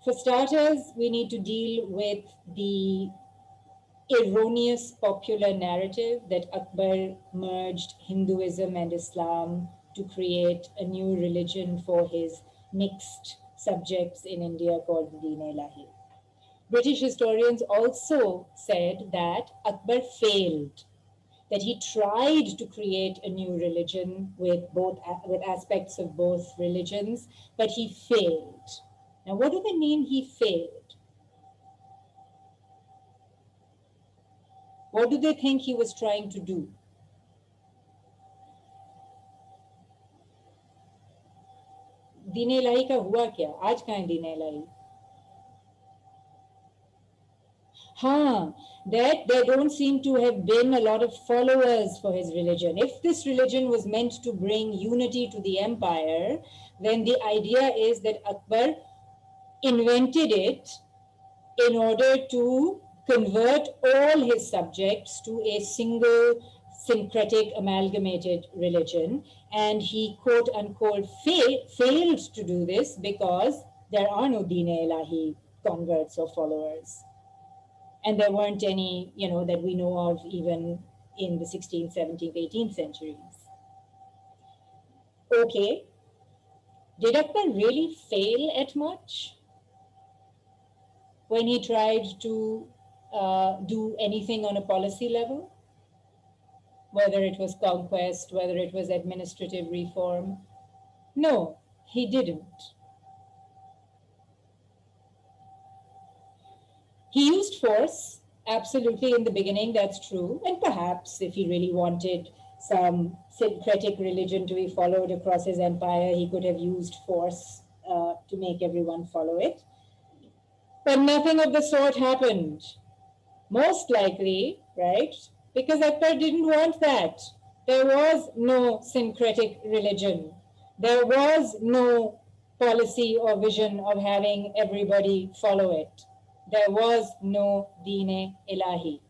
For starters, we need to deal with the erroneous popular narrative that Akbar merged Hinduism and Islam to create a new religion for his mixed subjects in India called Deen Ilahi. British historians also said that Akbar failed that he tried to create a new religion with aspects of both religions, but he failed. Now, what do they mean he failed? What do they think he was trying to do? दीन इलाही का हुआ क्या? आज कहाँ है दीन इलाही? That there don't seem to have been a lot of followers for his religion. If this religion was meant to bring unity to the empire, then the idea is that Akbar invented it in order to convert all his subjects to a single syncretic amalgamated religion, and he quote unquote failed to do this because there are no Deen-e-Ilahi converts or followers. And there weren't any, that we know of even in the 16th, 17th, 18th centuries. Okay, did Akbar really fail at much when he tried to do anything on a policy level? Whether it was conquest, whether it was administrative reform? No, he didn't. He used force, absolutely, in the beginning, that's true. And perhaps if he really wanted some syncretic religion to be followed across his empire, he could have used force to make everyone follow it. But nothing of the sort happened. Most likely, right? Because Akbar didn't want that. There was no syncretic religion. There was no policy or vision of having everybody follow it. There was no Deen-e-Ilahi.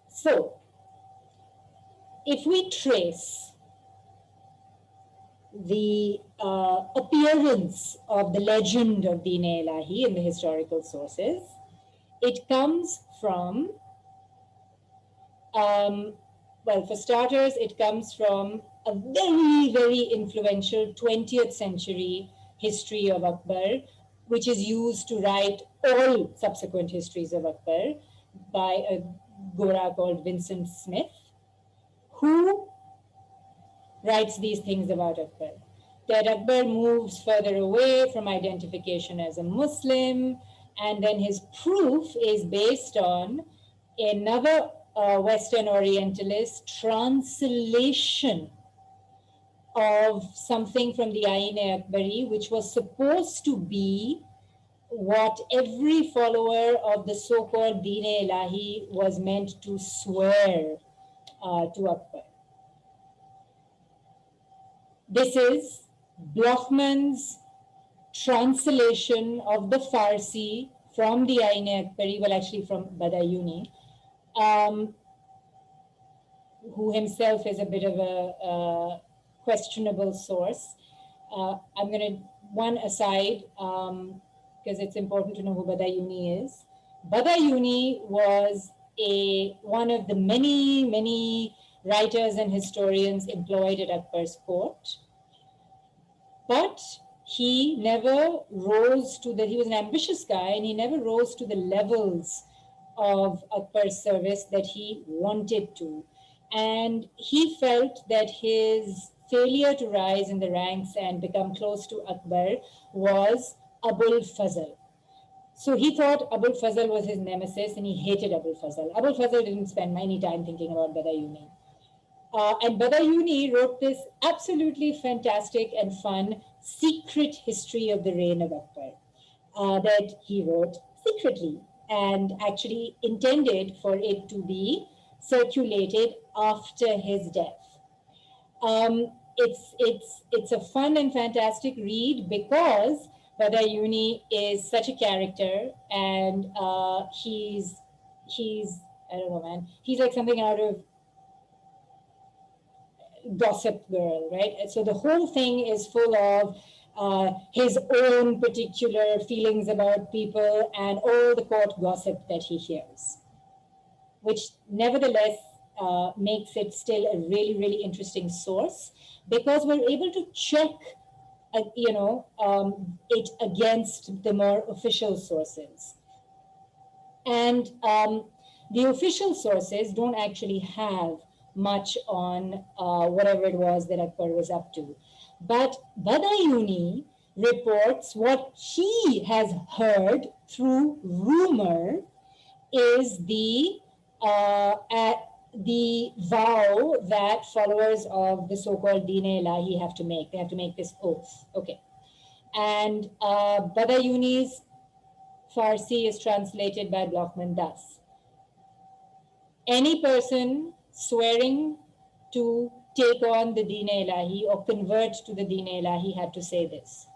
So, if we trace the appearance of the legend of Deen-e-Ilahi in the historical sources, it comes from, well, for starters, it comes from a very, very influential 20th century history of Akbar, which is used to write all subsequent histories of Akbar by a Gora called Vincent Smith, who writes these things about Akbar. That Akbar moves further away from identification as a Muslim, and then his proof is based on another Western Orientalist translation of something from the Ain-e-Akbari, which was supposed to be what every follower of the so-called Deen-e-Ilahi was meant to swear to Akbar. This is Blochmann's translation of the Farsi from the Ain-e-Akbari, well, actually from Badayuni, who himself is a bit of a questionable source. I'm going to, one aside, because it's important to know who Badayuni is. Badayuni was one of the many, many writers and historians employed at Akbar's court. But he never rose to he was an ambitious guy, and he never rose to the levels of Akbar's service that he wanted to. And he felt that his failure to rise in the ranks and become close to Akbar was Abul Fazl. So he thought Abul Fazl was his nemesis, and he hated Abul Fazl. Abul Fazl didn't spend any time thinking about Badayuni. And Badayuni wrote this absolutely fantastic and fun secret history of the reign of Akbar that he wrote secretly and actually intended for it to be circulated after his death. It's a fun and fantastic read because Badayuni is such a character, and he's I don't know, man. He's like something out of Gossip Girl, right? So the whole thing is full of his own particular feelings about people and all the court gossip that he hears, which nevertheless makes it still a really, really interesting source, because we're able to check it against the more official sources. And the official sources don't actually have much on whatever it was that Akbar was up to. But Badayuni reports what he has heard through rumor is the vow that followers of the so-called Deen-e-Ilahi have to make. They have to make this oath. Okay. And Badayuni's Farsi is translated by Blockman thus: any person swearing to take on the Deen-e-Ilahi or convert to the Deen-e-Ilahi had to say this: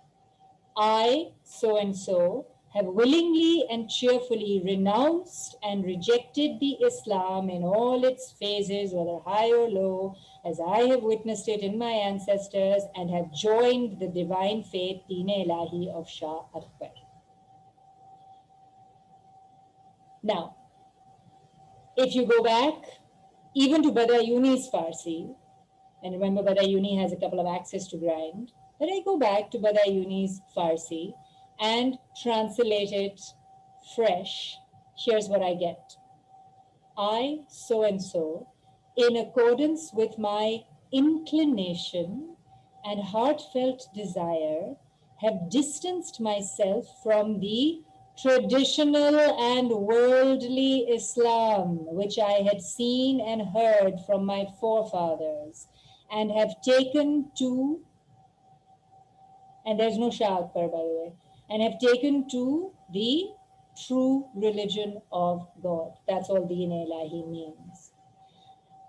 I, so and so, have willingly and cheerfully renounced and rejected the Islam in all its phases, whether high or low, as I have witnessed it in my ancestors, and have joined the divine faith Deen-e-Ilahi of Shah Akbar. Now, if you go back even to Badayuni's Farsi, and remember Badayuni has a couple of axes to grind, but I go back to Badayuni's Farsi and translate it fresh. Here's what I get. I, so and so, in accordance with my inclination and heartfelt desire, have distanced myself from the traditional and worldly Islam, which I had seen and heard from my forefathers, and have taken to, and there's no Shah Akbar, by the way, and have taken to the true religion of God. That's all Deen-e-Ilahi means.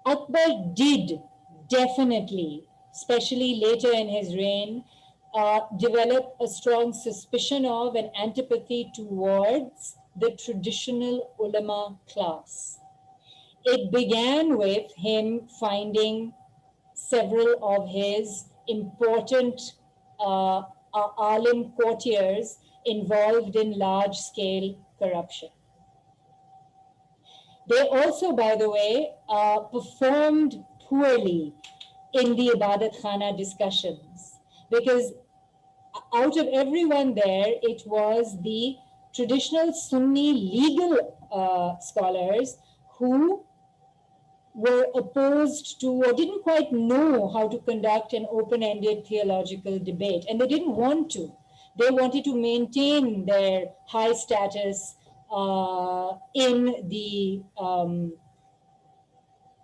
Akbar did definitely, especially later in his reign, develop a strong suspicion of and antipathy towards the traditional ulama class. It began with him finding several of his important alim courtiers involved in large-scale corruption. They also, by the way, performed poorly in the Ibadat Khana discussions, because out of everyone there, it was the traditional Sunni legal scholars who were opposed to or didn't quite know how to conduct an open-ended theological debate. And they didn't want to. They wanted to maintain their high status in the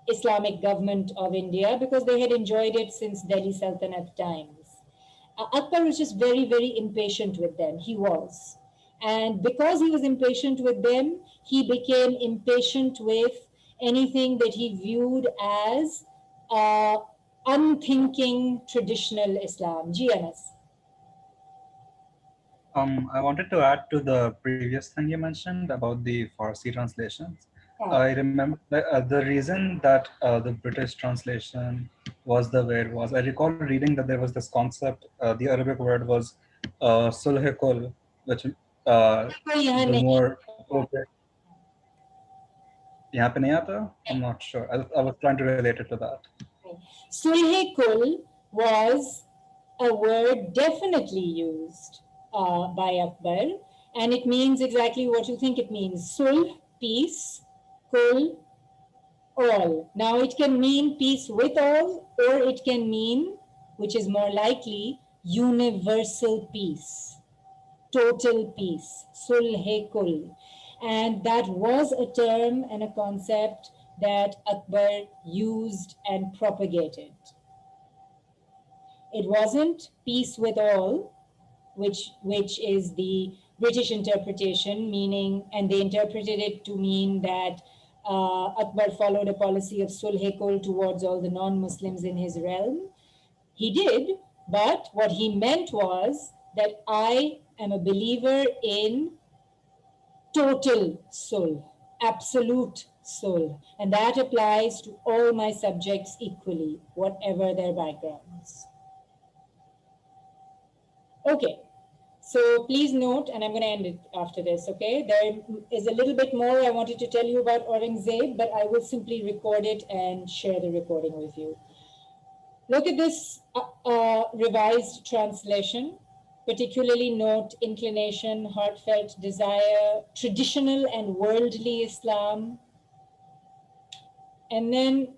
Islamic government of India because they had enjoyed it since Delhi Sultanate times. Akbar was just very, very impatient with them. He was. And because he was impatient with them, he became impatient with anything that he viewed as unthinking traditional Islam. Ji Anas. I wanted to add to the previous thing you mentioned about the Farsi translations. I remember the reason that the British translation was the way it was. I recall reading that there was this concept, the Arabic word was sulh-e-kul, which the more appropriate. यहाँ पे नहीं आता? I'm not sure. I was trying to relate it to that. Sulh-e-kul was a word definitely used by Akbar, and it means exactly what you think it means. Sulh, peace, kul, all. Now it can mean peace with all, or it can mean, which is more likely, universal peace, total peace, sulh-e-kul. And that was a term and a concept that Akbar used and propagated. It wasn't peace with all, which is the British interpretation, meaning, and they interpreted it to mean that Akbar followed a policy of sulh-e-kul towards all the non-Muslims in his realm. He did, but what he meant was that I am a believer in total sulh, absolute sulh, and that applies to all my subjects equally, whatever their backgrounds. Okay, so please note, and I'm going to end it after this, okay? There is a little bit more I wanted to tell you about Aurangzeb, but I will simply record it and share the recording with you. Look at this revised translation, particularly note inclination, heartfelt desire, traditional and worldly Islam. And then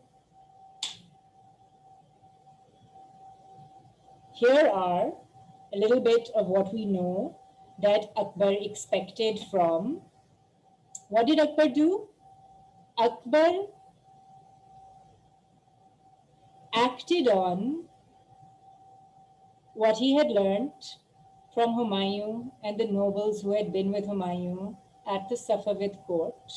here are a little bit of what we know that Akbar expected from. What did Akbar do? Akbar acted on what he had learnt from Humayun and the nobles who had been with Humayun at the Safavid court,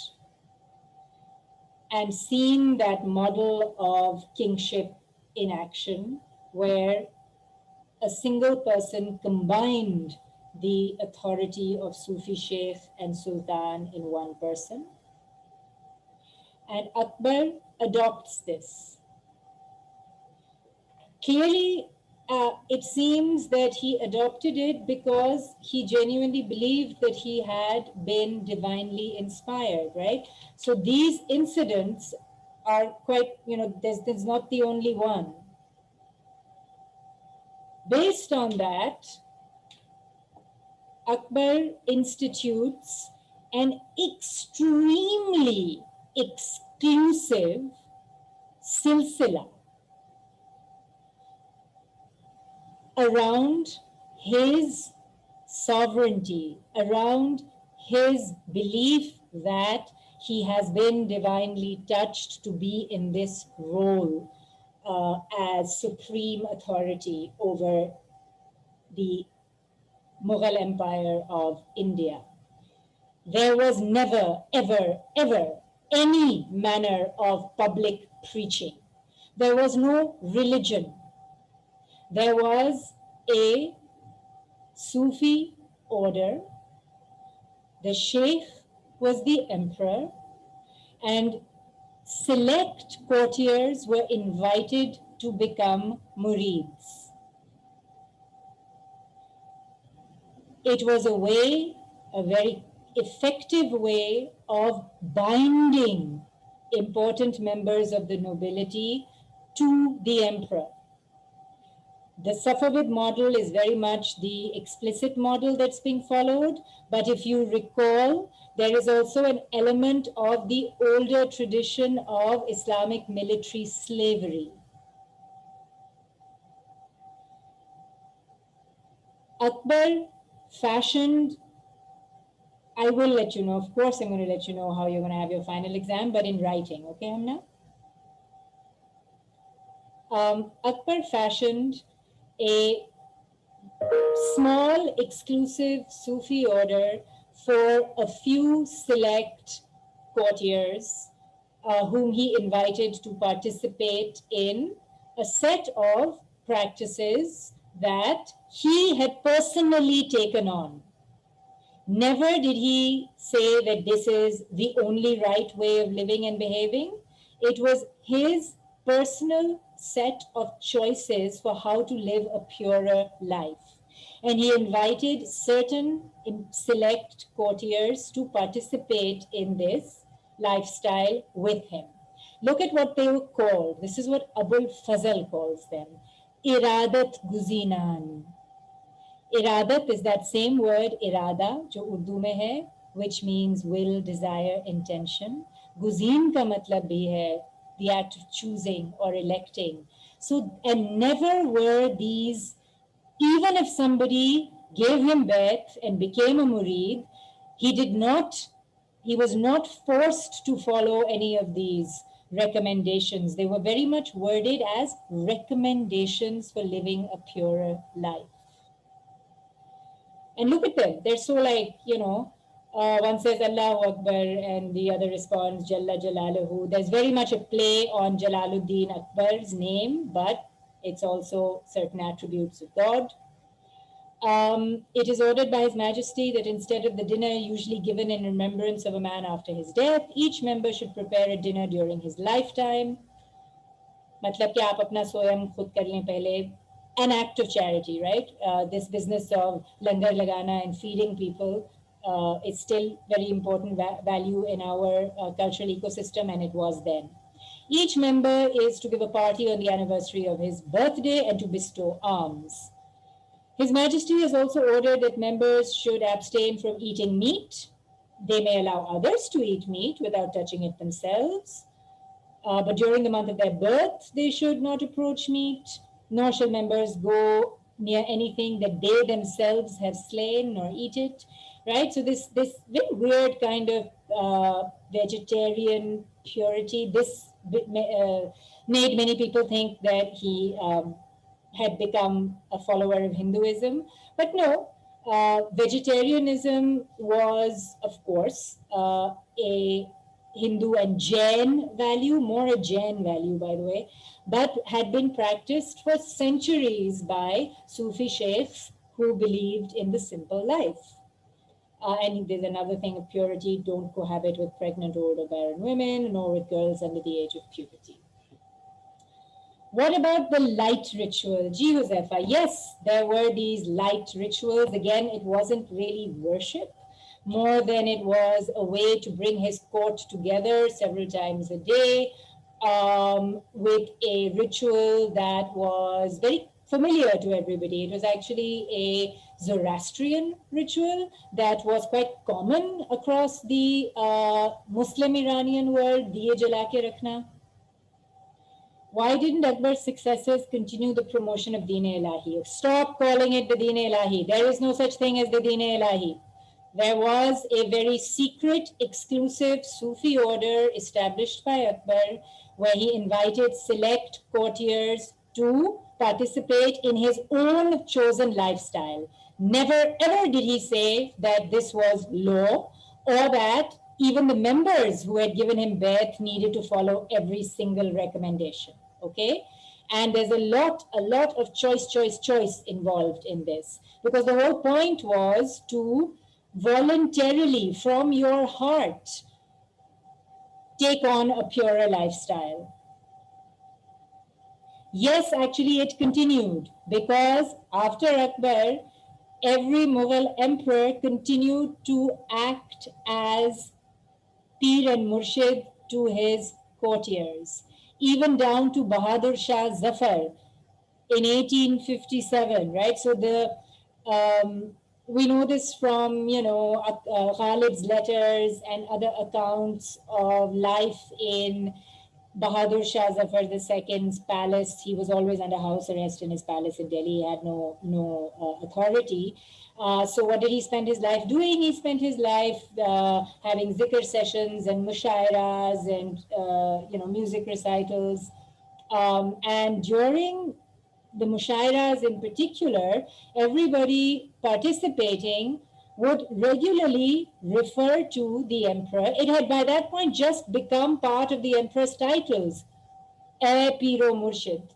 and seen that model of kingship in action where a single person combined the authority of Sufi Sheikh and Sultan in one person. And Akbar adopts this. Clearly, it seems that he adopted it because he genuinely believed that he had been divinely inspired, right? So these incidents are quite, there's not the only one. Based on that, Akbar institutes an extremely exclusive silsila around his sovereignty, around his belief that he has been divinely touched to be in this role as supreme authority over the Mughal Empire of India. There was never, ever, ever any manner of public preaching. There was no religion. There was a Sufi order. The Sheikh was the emperor, and select courtiers were invited to become murids. It was a way, a very effective way of binding important members of the nobility to the emperor. The Safavid model is very much the explicit model that's being followed, but if you recall, there is also an element of the older tradition of Islamic military slavery. Akbar fashioned, I will let you know, of course I'm going to let you know how you're going to have your final exam, but in writing, okay, Amna? Akbar fashioned a small exclusive Sufi order for a few select courtiers whom he invited to participate in a set of practices that he had personally taken on. Never did he say that this is the only right way of living and behaving. It was his personal set of choices for how to live a purer life. And he invited certain select courtiers to participate in this lifestyle with him. Look at what they were called. This is what Abul Fazl calls them. Iradat Guzinan. Iradat is that same word, irada, jo Urdu mein hai, which means will, desire, intention. Guzeen ka matlab bhi hai, the act of choosing or electing. So, and never were these, even if somebody gave him bayat and became a murid, he was not forced to follow any of these recommendations. They were very much worded as recommendations for living a purer life. And look at them. They're so like, one says Allahu Akbar and the other responds Jalla Jalaluhu. There's very much a play on Jalaluddin Akbar's name, but it's also certain attributes of God. It is ordered by His Majesty that instead of the dinner usually given in remembrance of a man after his death, each member should prepare a dinner during his lifetime. मतलब कि आप अपना स्वयं खुद कर लें पहले. An act of charity, right? This business of langar lagana and feeding people is still very important value in our cultural ecosystem, and it was then. Each member is to give a party on the anniversary of his birthday and to bestow alms. His Majesty has also ordered that members should abstain from eating meat. They may allow others to eat meat without touching it themselves. But during the month of their birth, they should not approach meat, nor shall members go near anything that they themselves have slain, nor eat it. Right? So this very weird kind of vegetarian purity, this made many people think that he had become a follower of Hinduism. But no, vegetarianism was, of course, a Hindu and Jain value, more a Jain value, by the way, but had been practiced for centuries by Sufi sheikhs who believed in the simple life. And there's another thing of purity: don't cohabit with pregnant, old, or barren women, nor with girls under the age of puberty. What about the light ritual? Gee, Josefa, yes, there were these light rituals. Again, it wasn't really worship, more than it was a way to bring his court together several times a day, with a ritual that was very familiar to everybody. It was actually a Zoroastrian ritual that was quite common across the Muslim Iranian world, Diye Jala ke Rakhna. Why didn't Akbar's successors continue the promotion of Deen-e-Ilahi? Stop calling it the Deen-e-Ilahi. There is no such thing as the Deen-e-Ilahi. There was a very secret, exclusive Sufi order established by Akbar, where he invited select courtiers to participate in his own chosen lifestyle. Never ever did he say that this was law, or that even the members who had given him bayat needed to follow every single recommendation. Okay? And there's a lot of choice involved in this, because the whole point was to voluntarily, from your heart, take on a purer lifestyle. Yes, actually it continued, because after Akbar, every Mughal emperor continued to act as Pir and Murshid to his courtiers, even down to Bahadur Shah Zafar in 1857, right? So we know this from, Ghalib's letters and other accounts of life in Bahadur Shah Zafar II's palace. He was always under house arrest in his palace in Delhi. He had no authority. So what did he spend his life doing? He spent his life having zikr sessions and mushairas and music recitals. And during the mushairas in particular, everybody participating would regularly refer to the emperor. It had by that point just become part of the emperor's titles. Piro Murshid.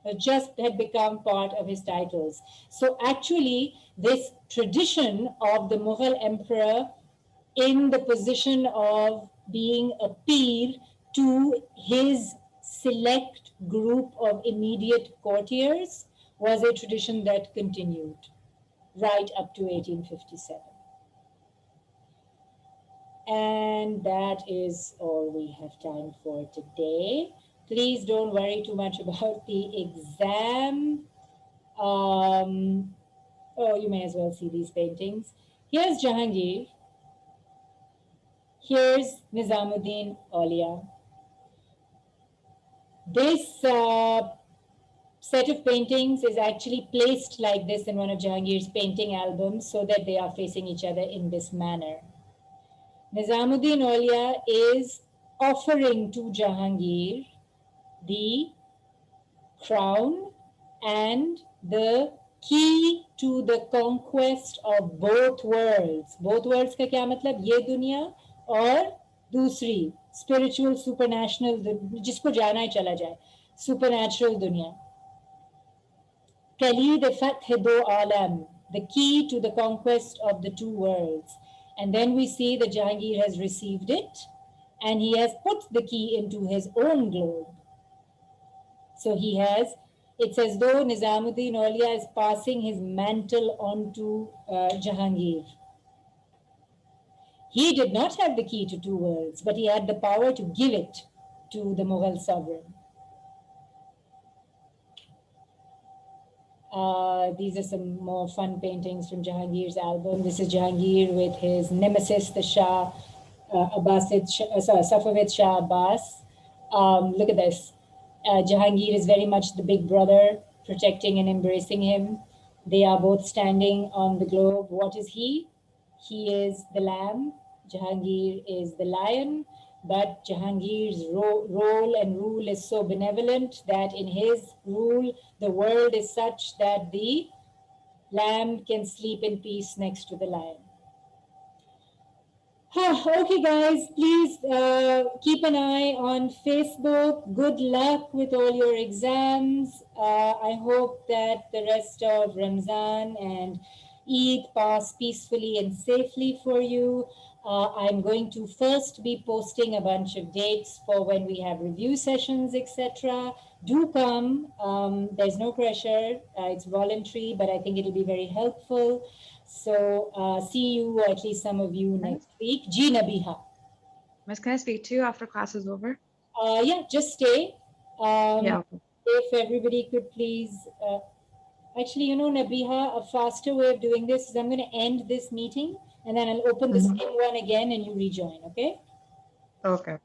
It just had become part of his titles. So actually, this tradition of the Mughal emperor in the position of being a peer to his select group of immediate courtiers was a tradition that continued right up to 1857. And that is all we have time for today. Please don't worry too much about the exam. You may as well see these paintings. Here's Jahangir. Here's Nizamuddin Aulia. This set of paintings is actually placed like this in one of Jahangir's painting albums so that they are facing each other in this manner. Nizamuddin Aulia is offering to Jahangir the crown and the key to the conquest of both worlds. Both worlds का क्या मतलब? ये दुनिया और दूसरी spiritual, supernatural, जिसको जाना ही चला जाए, supernatural दुनिया. Khalid Fath Do Alam, the key to the conquest of the two worlds. And then we see that Jahangir has received it and he has put the key into his own globe. So it's as though Nizamuddin Aulia is passing his mantle onto Jahangir. He did not have the key to two worlds, but he had the power to give it to the Mughal sovereign. These are some more fun paintings from Jahangir's album. This is Jahangir with his nemesis, the Shah, Safavid Shah Abbas. Look at this. Jahangir is very much the big brother, protecting and embracing him. They are both standing on the globe. What is he? He is the lamb. Jahangir is the lion. But Jahangir's role and rule is so benevolent that in his rule, the world is such that the lamb can sleep in peace next to the lion. Okay, guys, please keep an eye on Facebook. Good luck with all your exams. I hope that the rest of Ramzan and Eid pass peacefully and safely for you. I'm going to first be posting a bunch of dates for when we have review sessions, etc. Do come. There's no pressure. It's voluntary, but I think it'll be very helpful. So see you, or at least some of you, next week. Ji Nabiha. Miss, can I speak to you after class is over? Yeah, just stay. Yeah. If everybody could please, actually, you know, Nabiha, a faster way of doing this is I'm going to end this meeting and then I'll open the same one again and you rejoin, okay? Okay.